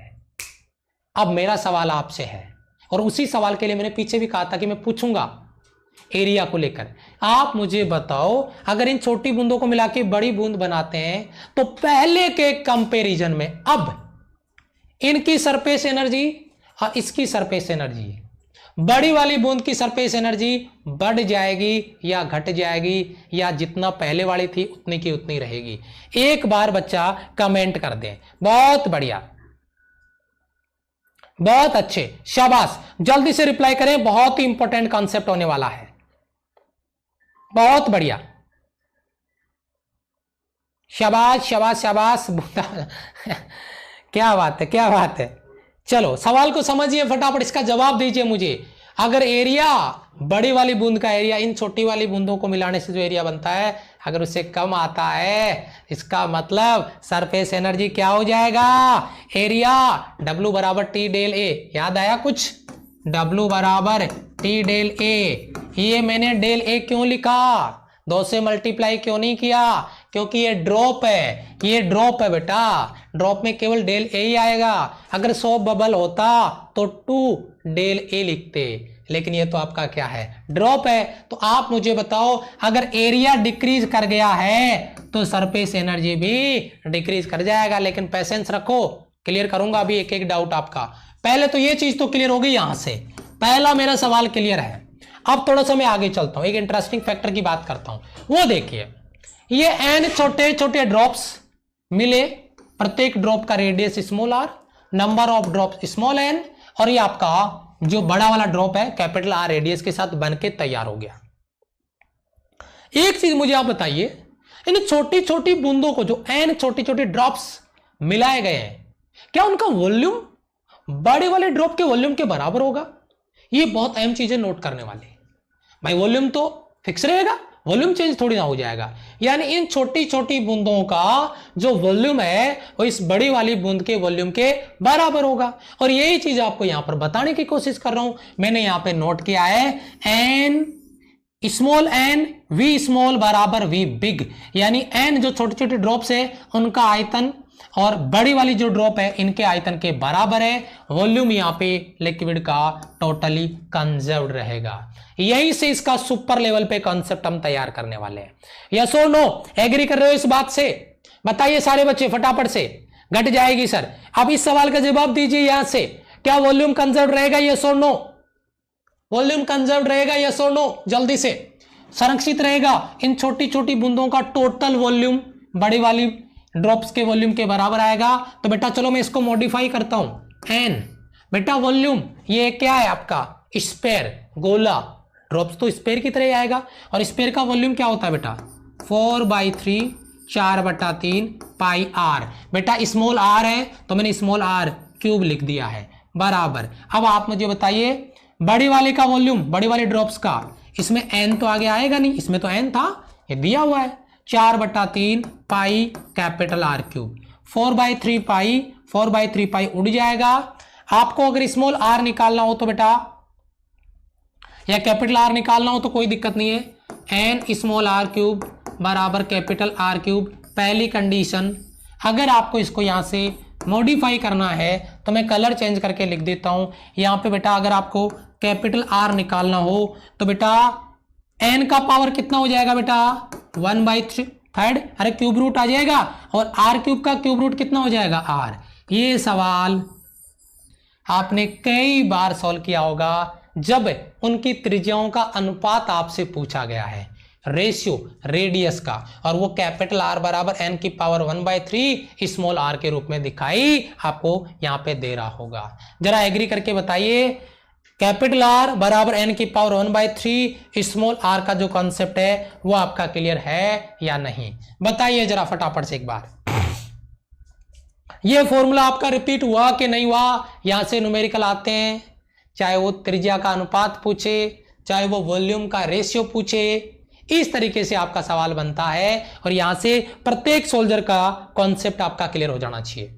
अब मेरा सवाल आपसे है, और उसी सवाल के लिए मैंने पीछे भी कहा था कि मैं पूछूंगा एरिया को लेकर। आप मुझे बताओ, अगर इन छोटी बूंदों को मिला के बड़ी बूंद बनाते हैं तो पहले के कंपैरिजन में अब इनकी सरफेस एनर्जी और इसकी सरफेस एनर्जी, बड़ी वाली बूंद की सरफेस एनर्जी बढ़ जाएगी या घट जाएगी, या जितना पहले वाली थी उतनी की उतनी रहेगी? एक बार बच्चा कमेंट कर दें। बहुत बढ़िया, बहुत अच्छे, शाबाश, जल्दी से रिप्लाई करें, बहुत ही इंपॉर्टेंट कॉन्सेप्ट होने वाला है। बहुत बढ़िया, शाबाश शाबाश शाबाश क्या बात है, क्या बात है। चलो सवाल को समझिए, फटाफट इसका जवाब दीजिए मुझे। अगर एरिया, बड़ी वाली बूंद का एरिया इन छोटी वाली बूंदों को मिलाने से जो एरिया बनता है अगर उससे कम आता है, इसका मतलब सरफेस एनर्जी क्या हो जाएगा, एरिया W बराबर T डेल A। याद आया कुछ, W बराबर T डेल A। ये मैंने डेल A क्यों लिखा, 2 से मल्टीप्लाई क्यों नहीं किया, क्योंकि ये ड्रॉप है, ये ड्रॉप है बेटा, ड्रॉप में केवल डेल ए ही आएगा। अगर 100 बबल होता तो 2 डेल ए लिखते, लेकिन ये तो आपका क्या है, ड्रॉप है। तो आप मुझे बताओ, अगर एरिया डिक्रीज कर गया है तो सरफेस एनर्जी भी डिक्रीज कर जाएगा। लेकिन पेशेंस रखो, क्लियर करूंगा अभी एक एक डाउट आपका। पहले तो ये चीज तो क्लियर होगी, यहां से पहला मेरा सवाल क्लियर है। अब थोड़ा सा मैं आगे चलता हूं, एक इंटरेस्टिंग फैक्टर की बात करता हूं। वो देखिए, ये एन छोटे छोटे ड्रॉप्स मिले, प्रत्येक ड्रॉप का radius small r, number of drop small n, और ये आपका जो बड़ा वाला ड्रॉप है कैपिटल आर रेडियस के साथ बनके तैयार हो गया। एक चीज मुझे आप बताइए, इन छोटी छोटी बूंदों को जो एन छोटी छोटी ड्रॉप्स मिलाए गए हैं, क्या उनका वॉल्यूम बड़े वाले ड्रॉप के वॉल्यूम के बराबर होगा? ये बहुत अहम चीजें नोट करने वाली। भाई वॉल्यूम तो फिक्स रहेगा, वॉल्यूम चेंज थोड़ी ना हो जाएगा। यानी इन छोटी छोटी बूंदों का जो वॉल्यूम है वो इस बड़ी वाली बूंद के वॉल्यूम के बराबर होगा। और यही चीज आपको यहां पर बताने की कोशिश कर रहा हूं। मैंने यहां पे नोट किया है n small n v small बराबर वी बिग, यानी एन जो छोटे छोटे ड्रॉप्स है उनका आयतन और बड़ी वाली जो ड्रॉप है इनके आयतन के बराबर है। वॉल्यूम यहां पे लिक्विड का टोटली कंजर्व्ड रहेगा। यहीं से इसका सुपर लेवल पे कॉन्सेप्ट हम तैयार करने वाले हैं। यस और नो, एग्री कर रहे हो इस बात से? बताइए सारे बच्चे फटाफट से, घट जाएगी सर। अब इस सवाल का जवाब दीजिए यहां से, क्या वॉल्यूम कंजर्व्ड रहेगा, यस और नो? वॉल्यूम कंजर्व्ड रहेगा, यस और नो? जल्दी से, संरक्षित रहेगा। इन छोटी छोटी बूंदों का टोटल वॉल्यूम बड़ी वाली ड्रॉप्स के वॉल्यूम के बराबर आएगा। तो बेटा चलो मैं इसको मॉडिफाई करता हूं। एन बेटा वॉल्यूम ये क्या है आपका, स्फीयर, गोला, ड्रॉप्स तो स्फीयर की तरह ही आएगा। और स्फीयर का वॉल्यूम क्या होता है बेटा, 4/3 4/3 पाई आर। बेटा स्मॉल आर है तो मैंने स्मॉल आर क्यूब लिख दिया है, बराबर। अब आप मुझे बताइए बड़ी वाले का वॉल्यूम, बड़ी वाली ड्रॉप्स का, इसमें एन तो आगे आएगा नहीं, इसमें तो एन था, ये दिया हुआ है 4/3 पाई कैपिटल आर क्यूब। 4/3 पाई उड़ जाएगा। आपको अगर स्मॉल आर निकालना हो तो बेटा, या कैपिटल आर निकालना हो तो कोई दिक्कत नहीं है। एन स्मॉल आर क्यूब बराबर कैपिटल आर क्यूब। पहली कंडीशन, अगर आपको इसको यहां से मॉडिफाई करना है तो मैं कलर चेंज करके लिख देता हूं। यहां पे बेटा अगर आपको कैपिटल आर निकालना हो तो बेटा एन का पावर कितना हो जाएगा बेटा 1/3, अरे क्यूब रूट आ जाएगा, और आर क्यूब का क्यूब रूट कितना हो जाएगा आर। ये सवाल आपने कई बार सॉल्व किया होगा जब उनकी त्रिज्याओं का अनुपात आपसे पूछा गया है, रेशियो रेडियस का, और वो कैपिटल आर बराबर एन की पावर 1/3 स्मॉल आर के रूप में दिखाई आपको यहां पे दे रहा होगा। जरा एग्री करके बताइए, कैपिटल आर बराबर एन की पावर 1/3 स्मॉल आर का जो कॉन्सेप्ट है वो आपका क्लियर है या नहीं, बताइए जरा फटाफट से एक बार। ये फॉर्मूला आपका रिपीट हुआ कि नहीं हुआ? यहां से न्यूमेरिकल आते हैं, चाहे वो त्रिज्या का अनुपात पूछे, चाहे वो वॉल्यूम का रेशियो पूछे, इस तरीके से आपका सवाल बनता है, और यहां से प्रत्येक सोल्जर का कॉन्सेप्ट आपका क्लियर हो जाना चाहिए।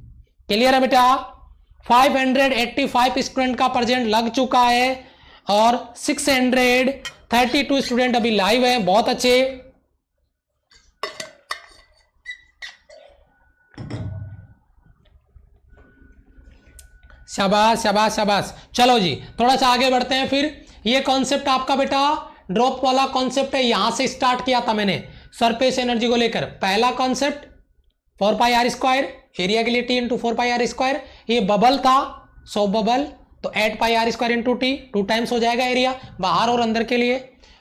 क्लियर है बेटा? 585 स्टूडेंट का प्रेजेंट लग चुका है और 632 स्टूडेंट अभी लाइव है, बहुत अच्छे। शाबाश शाबाश शाबाश। चलो जी थोड़ा सा आगे बढ़ते हैं। फिर ये कॉन्सेप्ट आपका बेटा ड्रॉप वाला कॉन्सेप्ट है, यहां से स्टार्ट किया था मैंने सरफेस एनर्जी को लेकर। पहला कॉन्सेप्ट 4πr², एरिया के लिए T इंटू 4πr², ये बबल था, सो बबल तो 8πr² इंटू T, 2 टाइम्स हो जाएगा एरिया बाहर और अंदर के लिए।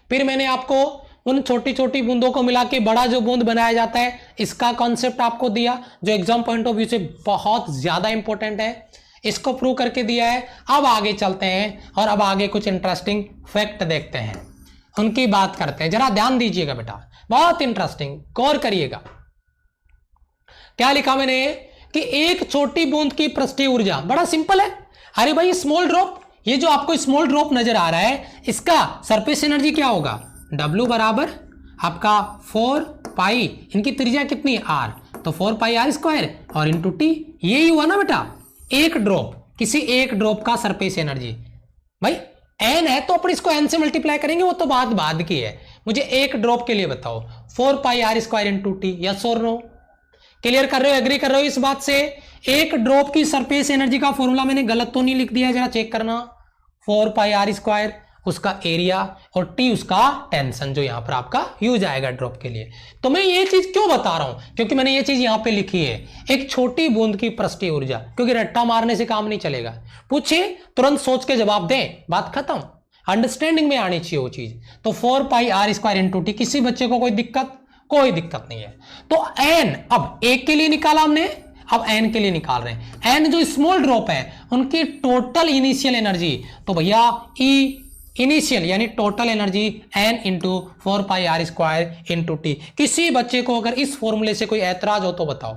फिर मैंने आपको उन छोटी छोटी बूंदों को मिला के बड़ा जो बूंद बनाया जाता है इसका कॉन्सेप्ट आपको दिया, जो एग्जाम पॉइंट ऑफ व्यू से बहुत ज्यादा इंपॉर्टेंट है, इसको प्रूव करके दिया है। अब आगे चलते हैं और अब आगे कुछ इंटरेस्टिंग फैक्ट देखते हैं, उनकी बात करते हैं। जरा ध्यान दीजिएगा बेटा, बहुत इंटरेस्टिंग, गौर करिएगा। क्या लिखा मैंने कि एक छोटी बूंद की पृष्ठीय ऊर्जा, बड़ा सिंपल है। अरे भाई स्मॉल ड्रॉप, ये जो आपको स्मॉल ड्रॉप नजर आ रहा है इसका सरफेस एनर्जी क्या होगा, W बराबर आपका 4π, इनकी त्रिज्या कितनी है R, तो 4πr² और इंटू T, यही हुआ ना बेटा एक ड्रॉप, किसी एक ड्रॉप का सरफेस एनर्जी। भाई n है तो अपन इसको n से मल्टीप्लाई करेंगे, वो तो बात बाद की है। मुझे एक ड्रॉप के लिए बताओ 4πr² इंटू T, यस और नो? क्लियर कर रहे हो, एग्री कर रहे हो इस बात से? एक ड्रॉप की सरफेस एनर्जी का फॉर्मूला मैंने गलत तो नहीं लिख दिया, जरा चेक करना। 4πr² उसका एरिया और T उसका टेंशन, जो यहां पर आपका यूज आएगा ड्रॉप के लिए। तो मैं ये चीज क्यों बता रहा हूं, क्योंकि मैंने ये चीज यहां पे लिखी है, एक छोटी बूंद की पृष्ठीय ऊर्जा, क्योंकि रट्टा मारने से काम नहीं चलेगा। पूछे तुरंत सोच के जवाब दें, बात खत्म, अंडरस्टैंडिंग में आनी चाहिए वो चीज। तो 4πr² इंटू T, किसी बच्चे को कोई दिक्कत? कोई दिक्कत नहीं है। तो n अब एक के लिए निकाला हमने, अब n के लिए निकाल रहे हैं। n जो स्मॉल ड्रॉप है उनकी टोटल इनिशियल एनर्जी, तो भैया E इनिशियल यानी total energy n into 4πr² into T। किसी बच्चे को अगर इस फॉर्मूले से कोई ऐतराज हो तो बताओ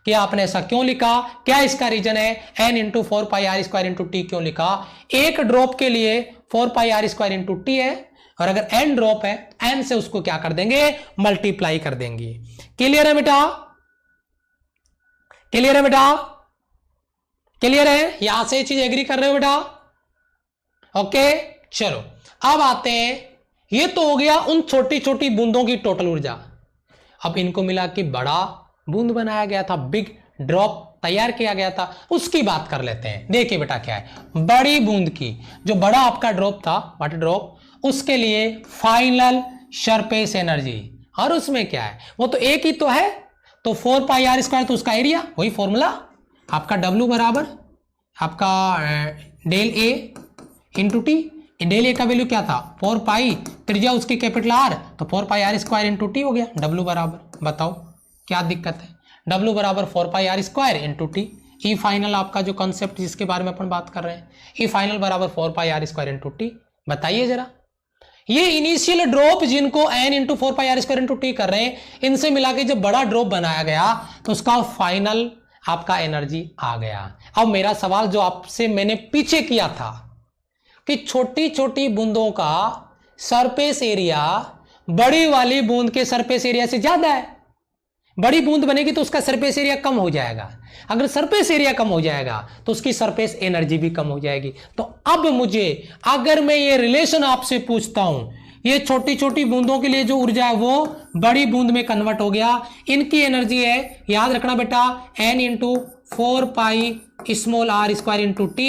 कि आपने ऐसा क्यों लिखा, क्या इसका रीजन है, n into 4πr² into T क्यों लिखा? एक ड्रॉप के लिए 4πr² इंटू T है, और अगर n ड्रॉप है n से उसको क्या कर देंगे, मल्टीप्लाई कर देंगे। क्लियर है बेटा? क्लियर है बेटा? क्लियर है? यहां से चीज एग्री कर रहे हो बेटा? ओके चलो अब आते हैं, ये तो हो गया उन छोटी छोटी बूंदों की टोटल ऊर्जा। अब इनको मिला के बड़ा बूंद बनाया गया था, बिग ड्रॉप तैयार किया गया था, उसकी बात कर लेते हैं। देखिए बेटा क्या है, बड़ी बूंद की जो बड़ा आपका ड्रॉप था, वाटर ड्रॉप, उसके लिए फाइनल सरफेस एनर्जी, और उसमें क्या है, वो तो एक ही तो है, तो 4πr² तो उसका एरिया, वही फॉर्मूला आपका W बराबर आपका del A into T। Del A का वैल्यू क्या था 4π, त्रिज्या उसकी कैपिटल R, तो 4πr² इंटू T हो गया। W बराबर, बताओ क्या दिक्कत है, W बराबर 4πr² इंटू T। ई फाइनल आपका जो कॉन्सेप्ट जिसके बारे में अपन बात कर रहे हैं, ई फाइनल बराबर 4πr² इंटू T। बताइए जरा, ये इनिशियल ड्रॉप जिनको n into 4πr² into T कर रहे हैं, इनसे मिला के जब बड़ा ड्रॉप बनाया गया तो उसका फाइनल आपका एनर्जी आ गया। अब मेरा सवाल जो आपसे मैंने पीछे किया था कि छोटी छोटी बूंदों का सरफेस एरिया बड़ी वाली बूंद के सरफेस एरिया से ज्यादा है, बड़ी बूंद बनेगी तो उसका सरफेस एरिया कम हो जाएगा, अगर सरफेस एरिया कम हो जाएगा तो उसकी सरफेस एनर्जी भी कम हो जाएगी। तो अब मुझे अगर मैं ये रिलेशन आपसे पूछता हूं, ये छोटी छोटी बूंदों के लिए जो ऊर्जा है वो बड़ी बूंद में कन्वर्ट हो गया, इनकी एनर्जी है, याद रखना बेटा, n into 4π small r² into T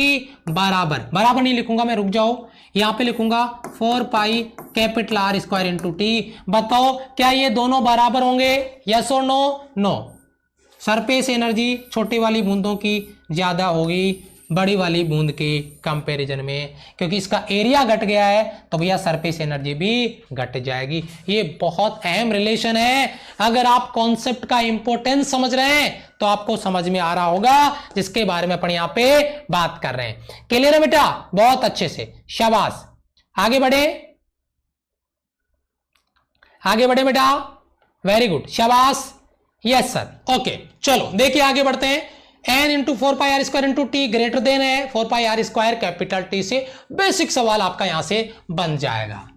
बराबर, बराबर नहीं लिखूंगा मैं, रुक जाओ, यहां पे लिखूंगा 4 pi capital R square into T. बताओ क्या ये दोनों बराबर होंगे? यस और नो? नो। सरफेस एनर्जी छोटी वाली बूंदों की ज्यादा होगी बड़ी वाली बूंद के कंपैरिजन में, क्योंकि इसका एरिया घट गया है तो भैया सरफेस एनर्जी भी घट जाएगी। ये बहुत अहम रिलेशन है। अगर आप कॉन्सेप्ट का इंपॉर्टेंस समझ रहे हैं तो आपको समझ में आ रहा होगा जिसके बारे में अपन यहां पे बात कर रहे हैं। क्लियर है बेटा? बहुत अच्छे से, शाबाश। आगे बढ़े, आगे बढ़े बेटा, वेरी गुड, शाबाश। Yes sir, okay. चलो देखिए आगे बढ़ते हैं। n into 4 pi r square into T greater than है 4 pi r square capital T से। बेसिक सवाल आपका यहां से बन जाएगा।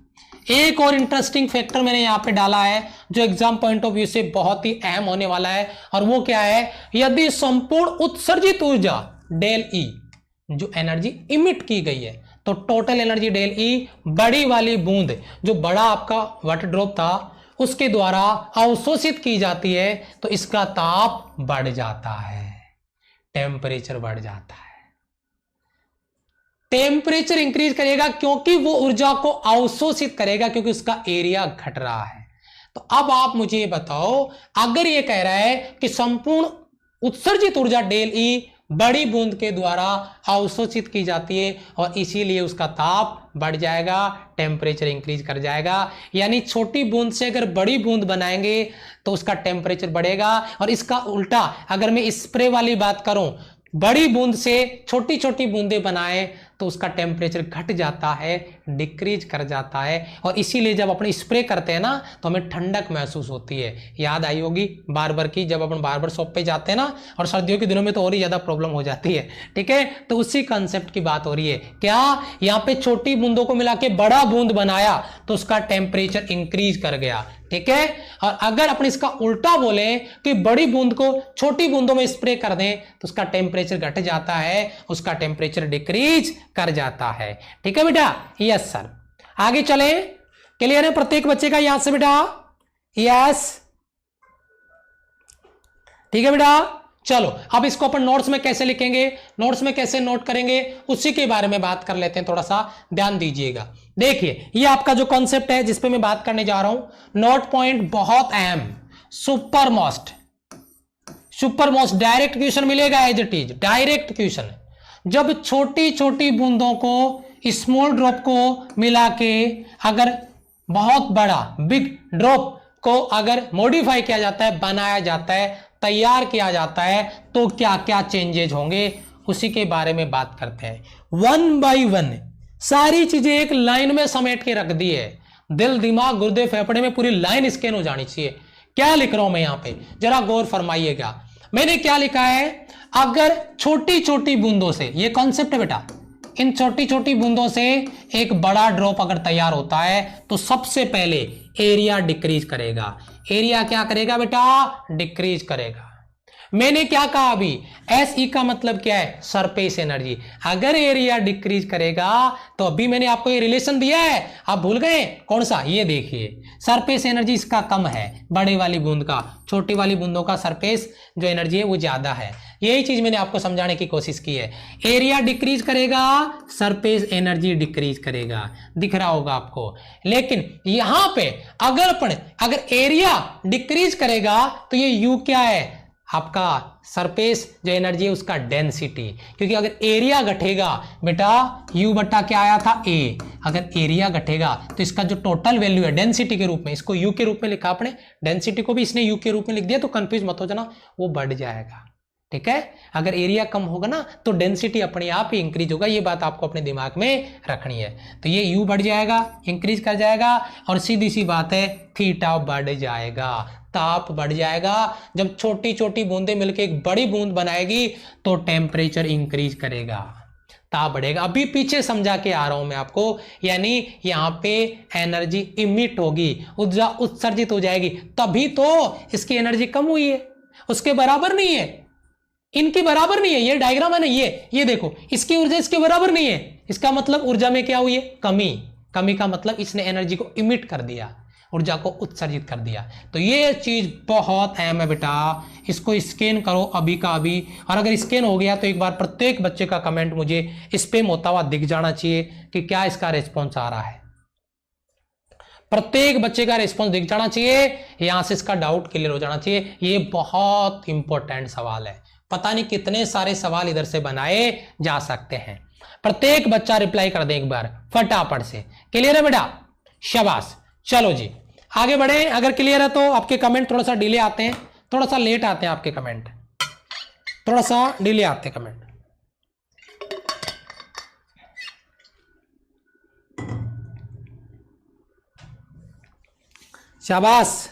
एक और इंटरेस्टिंग फैक्टर मैंने यहां पे डाला है जो एग्जाम पॉइंट ऑफ व्यू से बहुत ही अहम होने वाला है, और वो क्या है? यदि संपूर्ण उत्सर्जित ऊर्जा डेल ई जो एनर्जी इमिट की गई है, तो टोटल एनर्जी डेल ई बड़ी वाली बूंद जो बड़ा आपका वाटर ड्रॉप था उसके द्वारा अवशोषित की जाती है, तो इसका ताप बढ़ जाता है, टेम्परेचर बढ़ जाता है। टेम्परेचर इंक्रीज करेगा क्योंकि वो ऊर्जा को अवशोषित करेगा, क्योंकि उसका एरिया घट रहा है। तो अब आप मुझे बताओ, अगर ये कह रहा है कि संपूर्ण उत्सर्जित ऊर्जा डेल ई बड़ी बूंद के द्वारा अवशोषित की जाती है और इसीलिए उसका ताप बढ़ जाएगा, टेम्परेचर इंक्रीज कर जाएगा। यानी छोटी बूंद से अगर बड़ी बूंद बनाएंगे तो उसका टेम्परेचर बढ़ेगा, और इसका उल्टा अगर मैं स्प्रे वाली बात करूं, बड़ी बूंद से छोटी छोटी बूंदें बनाएं तो उसका टेम्परेचर घट जाता है, डिक्रीज कर जाता है। और इसीलिए जब अपन स्प्रे करते हैं ना तो हमें ठंडक महसूस होती है। याद आई होगी बार्बर की, जब अपन बार्बर शॉप पे जाते हैं ना, और सर्दियों के दिनों में तो और ही ज्यादा प्रॉब्लम हो जाती है। ठीक है, तो उसी कंसेप्ट की बात हो रही है। क्या यहाँ पे छोटी बूंदों को मिला के बड़ा बूंद बनाया तो उसका टेम्परेचर इंक्रीज कर गया। ठीक है, और अगर अपन इसका उल्टा बोले कि बड़ी बूंद को छोटी बूंदों में स्प्रे कर दें तो उसका टेम्परेचर घट जाता है, उसका टेम्परेचर डिक्रीज कर जाता है। ठीक है बेटा? Yes sir. आगे चले, क्लियर है प्रत्येक बच्चे का यहां से बेटा? यस, ठीक है बेटा। चलो अब इसको अपन नोट्स में कैसे लिखेंगे, नोट्स में कैसे नोट करेंगे, उसी के बारे में बात कर लेते हैं। थोड़ा सा ध्यान दीजिएगा। देखिए ये आपका जो कॉन्सेप्ट है जिस पे मैं बात करने जा रहा हूं, नोट पॉइंट बहुत अहम, सुपर मोस्ट डायरेक्ट क्वेश्चन मिलेगा as it is, direct question. जब छोटी छोटी बूंदों को, स्मॉल ड्रॉप को मिला के अगर बहुत बड़ा बिग ड्रॉप को अगर मॉडिफाई किया जाता है, बनाया जाता है, तैयार किया जाता है, तो क्या क्या चेंजेज होंगे उसी के बारे में बात करते हैं। 1 बाई 1 सारी चीजें एक लाइन में समेट के रख दी है। दिल, दिमाग, गुर्दे, फेफड़े में पूरी लाइन स्कैन हो जानी चाहिए। क्या लिख रहा हूं मैं यहां पे, जरा गौर फरमाइएगा। मैंने क्या लिखा है? अगर छोटी छोटी बूंदों से, ये कॉन्सेप्ट है बेटा, इन छोटी छोटी बूंदों से एक बड़ा ड्रॉप अगर तैयार होता है तो सबसे पहले एरिया डिक्रीज करेगा। एरिया क्या करेगा बेटा? डिक्रीज करेगा। मैंने क्या कहा अभी? एस ई का मतलब क्या है? Surface energy. अगर एरिया डिक्रीज करेगा तो अभी मैंने आपको ये रिलेशन दिया है, आप भूल गए? कौन सा? ये देखिए, सरफेस एनर्जी इसका कम है बड़े वाली बूंद का, छोटी वाली बूंदों का सरफेस जो एनर्जी है वो ज्यादा है। यही चीज मैंने आपको समझाने की कोशिश की है। एरिया डिक्रीज करेगा, सरफेस एनर्जी डिक्रीज करेगा, दिख रहा होगा आपको। लेकिन यहां पे अगर एरिया डिक्रीज करेगा तो ये यू क्या है? आपका सरफेस जो एनर्जी है उसका डेंसिटी। क्योंकि अगर एरिया घटेगा बेटा, यू बट्टा क्या आया था? ए। अगर एरिया घटेगा तो इसका जो टोटल वैल्यू है डेंसिटी के रूप में, इसको यू के रूप में लिखा आपने, डेंसिटी को भी इसने यू के रूप में लिख दिया, तो कंफ्यूज मत हो जाना, वो बढ़ जाएगा। ठीक है, अगर एरिया कम होगा ना तो डेंसिटी अपने आप ही इंक्रीज होगा। ये बात आपको अपने दिमाग में रखनी है। तो ये यू बढ़ जाएगा, इंक्रीज कर जाएगा, और सीधी सी बात है थीटा बढ़ जाएगा, ताप बढ़ जाएगा। जब छोटी छोटी बूंदें मिलकर एक बड़ी बूंद बनाएगी तो टेम्परेचर इंक्रीज करेगा, ताप बढ़ेगा। अभी पीछे समझा के आ रहा हूं मैं आपको, यानी यहां पे एनर्जी इमिट होगी, ऊर्जा उत्सर्जित हो जाएगी, तभी तो इसकी एनर्जी कम हुई है, उसके बराबर नहीं है, इनके बराबर नहीं है। ये डायग्राम है ना, ये देखो, इसकी ऊर्जा इसके बराबर नहीं है। इसका मतलब ऊर्जा में क्या हुई है? कमी। कमी का मतलब इसने एनर्जी को इमिट कर दिया, ऊर्जा को उत्सर्जित कर दिया। तो ये चीज बहुत अहम है बेटा, इसको स्कैन करो अभी का अभी। और अगर स्कैन हो गया तो एक बार प्रत्येक बच्चे का कमेंट मुझे स्पैम होता हुआ दिख जाना चाहिए कि क्या इसका रिस्पॉन्स आ रहा है। प्रत्येक बच्चे का रिस्पॉन्स दिख जाना चाहिए, यहां से इसका डाउट क्लियर हो जाना चाहिए। ये बहुत इंपॉर्टेंट सवाल है, पता नहीं कितने सारे सवाल इधर से बनाए जा सकते हैं। प्रत्येक बच्चा रिप्लाई कर दे एक बार फटाफट से। क्लियर है बेटा? शाबाश। चलो जी आगे बढ़े। अगर क्लियर है तो आपके कमेंट थोड़ा सा डिले आते हैं, थोड़ा सा लेट आते हैं आपके कमेंट, थोड़ा सा डिले आते हैं कमेंट। शाबाश।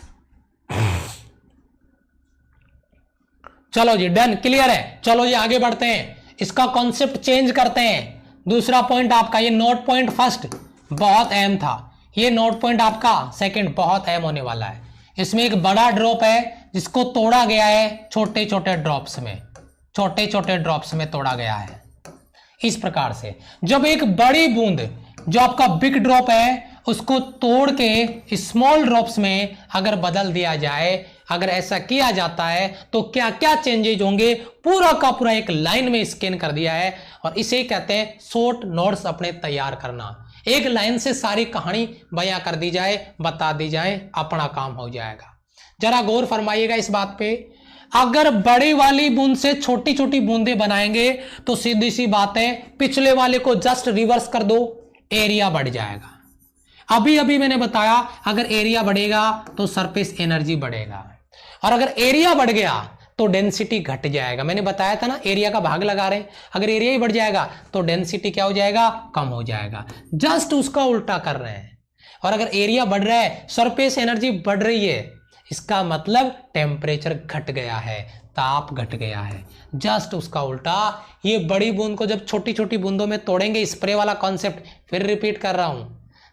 चलो जी डन, क्लियर है। चलो जी आगे बढ़ते हैं, इसका कॉन्सेप्ट चेंज करते हैं। दूसरा पॉइंट आपका, ये नोट पॉइंट फर्स्ट बहुत अहम था, ये नोट पॉइंट आपका सेकंड बहुत अहम होने वाला है। इसमें एक बड़ा ड्रॉप है जिसको तोड़ा गया है छोटे छोटे ड्रॉप्स में, छोटे छोटे ड्रॉप्स में तोड़ा गया है। इस प्रकार से जब एक बड़ी बूंद जो आपका बिग ड्रॉप है उसको तोड़ के स्मॉल ड्रॉप्स में अगर बदल दिया जाए, अगर ऐसा किया जाता है तो क्या क्या चेंजेज होंगे, पूरा का पूरा एक लाइन में स्कैन कर दिया है। और इसे कहते हैं शॉर्ट नोट्स अपने तैयार करना। एक लाइन से सारी कहानी बयां कर दी जाए, बता दी जाए, अपना काम हो जाएगा। जरा गौर फरमाइएगा इस बात पे। अगर बड़ी वाली बूंद से छोटी छोटी बूंदें बनाएंगे तो सीधी सी बात है, पिछले वाले को जस्ट रिवर्स कर दो, एरिया बढ़ जाएगा। अभी अभी मैंने बताया अगर एरिया बढ़ेगा तो सरफेस एनर्जी बढ़ेगा, और अगर एरिया बढ़ गया तो डेंसिटी घट जाएगा। मैंने बताया था ना, एरिया का भाग लगा रहे हैं, अगर एरिया ही बढ़ जाएगा तो डेंसिटी क्या हो जाएगा, कम हो जाएगा। जस्ट उसका उल्टा कर रहे हैं। और अगर एरिया बढ़ रहा है, सरफेस एनर्जी बढ़ रही है, इसका मतलब टेम्परेचर घट गया है, ताप घट गया है। जस्ट उसका उल्टा। ये बड़ी बूंद को जब छोटी छोटी बूंदों में तोड़ेंगे, स्प्रे वाला कॉन्सेप्ट फिर रिपीट कर रहा हूं,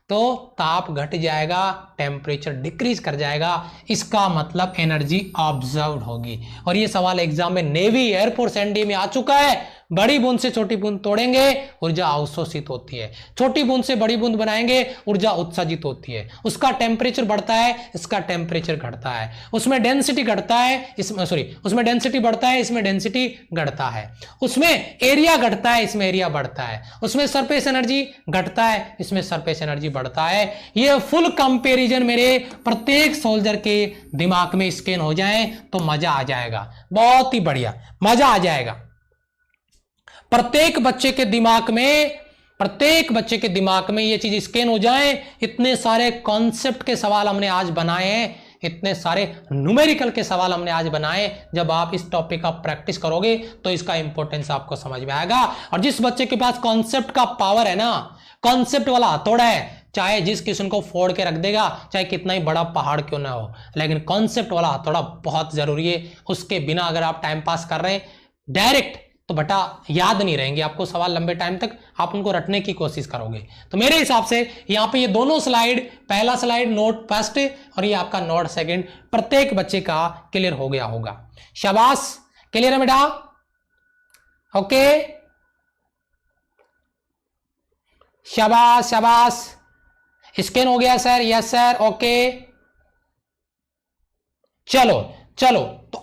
तो ताप घट जाएगा, टेम्परेचर डिक्रीज कर जाएगा। इसका मतलब एनर्जी ऑब्जर्व होगी। और ये सवाल एग्जाम में नेवी, एयरफोर्स, एनडीए में आ चुका है। बड़ी बूंद से छोटी बूंद तोड़ेंगे, ऊर्जा अवशोषित होती है। छोटी बूंद से बड़ी बूंद बनाएंगे, ऊर्जा उत्सर्जित होती है। उसका टेम्परेचर बढ़ता है, इसका टेम्परेचर घटता है। उसमें डेंसिटी घटता है, उसमें डेंसिटी बढ़ता है, इसमें डेंसिटी घटता है। उसमें एरिया घटता है, इसमें एरिया बढ़ता है। उसमें सरफेस एनर्जी घटता है, इसमें सरफेस एनर्जी बढ़ता है। ये फुल कंपैरिजन मेरे प्रत्येक सोल्जर के दिमाग में स्कैन हो जाए तो मजा आ जाएगा, बहुत ही बढ़िया मजा आ जाएगा। प्रत्येक बच्चे के दिमाग में ये चीज स्कैन हो जाए। इतने सारे कॉन्सेप्ट के सवाल हमने आज बनाए हैं, इतने सारे न्यूमेरिकल के सवाल हमने आज बनाए। जब आप इस टॉपिक का प्रैक्टिस करोगे तो इसका इंपॉर्टेंस आपको समझ में आएगा। और जिस बच्चे के पास कॉन्सेप्ट का पावर है ना, कॉन्सेप्ट वाला हथौड़ा है, चाहे जिस किस्म को फोड़ के रख देगा, चाहे कितना ही बड़ा पहाड़ क्यों ना हो, लेकिन कॉन्सेप्ट वाला हथौड़ा बहुत जरूरी है। उसके बिना अगर आप टाइम पास कर रहे हैं डायरेक्ट, तो बेटा याद नहीं रहेंगे आपको सवाल लंबे टाइम तक, आप उनको रटने की कोशिश करोगे। तो मेरे हिसाब से यहां पे ये दोनों स्लाइड, पहला स्लाइड नोट फर्स्ट और ये आपका नोट सेकंड, प्रत्येक बच्चे का क्लियर हो गया होगा। शाबाश, क्लियर है बेटा? ओके, शाबाश शाबाश। स्कैन हो गया सर? Yes sir, okay. चलो चलो, तो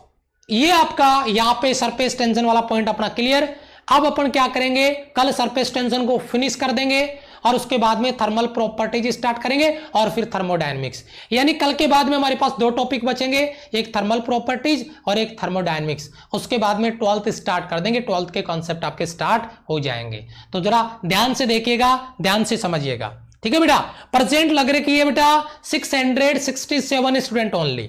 ये आपका यहां पे सरफेस टेंशन वाला पॉइंट अपना क्लियर। अब अपन क्या करेंगे, कल सरफेस टेंशन को फिनिश कर देंगे और उसके बाद में थर्मल प्रॉपर्टीज स्टार्ट करेंगे और फिर थर्मोडायनेमिक्स। यानी कल के बाद में हमारे पास दो टॉपिक बचेंगे, एक थर्मल प्रॉपर्टीज और एक थर्मोडायनेमिक्स। उसके बाद में 12th स्टार्ट कर देंगे, 12th के कॉन्सेप्ट आपके स्टार्ट हो जाएंगे। तो जरा ध्यान से देखिएगा, ध्यान से समझिएगा, ठीक है बेटा? प्रेजेंट लग रही है बेटा 667 स्टूडेंट ओनली,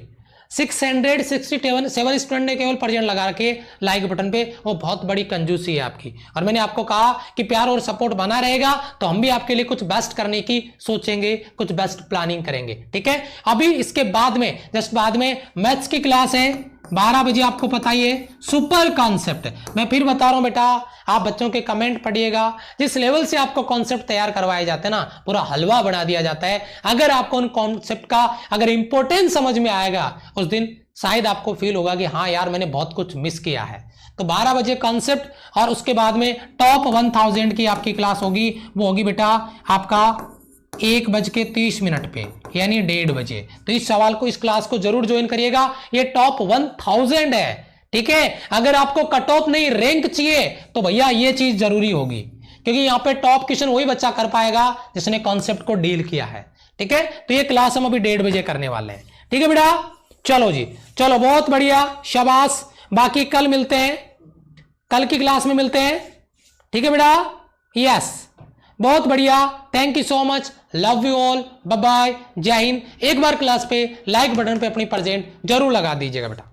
667 स्टूडेंट ने केवल प्रेजेंट लगा रखे लाइक बटन पे। वो बहुत बड़ी कंजूसी है आपकी। और मैंने आपको कहा कि प्यार और सपोर्ट बना रहेगा तो हम भी आपके लिए कुछ बेस्ट करने की सोचेंगे, कुछ बेस्ट प्लानिंग करेंगे, ठीक है? अभी इसके बाद में, जस्ट बाद में मैथ्स की क्लास है 12 बजे, आपको पता ही है, सुपर कॉन्सेप्ट। मैं फिर बता रहा हूं बेटा, आप बच्चों के कमेंट पढ़िएगा। जिस लेवल से आपको कॉन्सेप्ट तैयार करवाए जाते हैं ना, पूरा हलवा बना दिया जाता है। अगर आपको उन कॉन्सेप्ट का अगर इंपॉर्टेंस समझ में आएगा, उस दिन शायद आपको फील होगा कि हाँ यार मैंने बहुत कुछ मिस किया है। तो 12 बजे कॉन्सेप्ट और उसके बाद में टॉप 1000 की आपकी क्लास होगी। वो होगी बेटा आपका 1:30 पे, यानी 1:30 बजे। तो इस सवाल को, इस क्लास को जरूर ज्वाइन करिएगा, ये टॉप 1000 है, ठीक है। अगर आपको कट ऑफ नहीं रैंक चाहिए तो भैया ये चीज जरूरी होगी, क्योंकि यहां पे टॉप क्वेश्चन वही बच्चा कर पाएगा जिसने कॉन्सेप्ट को डील किया है, ठीक है। तो ये क्लास हम अभी 1:30 बजे करने वाले हैं, ठीक है बेटा। चलो जी, चलो बहुत बढ़िया, शाबाश। बाकी कल मिलते हैं, कल की क्लास में मिलते हैं, ठीक है बेटा। यस, बहुत बढ़िया, thank you so much, love you all, bye bye, जय हिंद। एक बार क्लास पे लाइक बटन पे अपनी प्रेजेंट जरूर लगा दीजिएगा बेटा।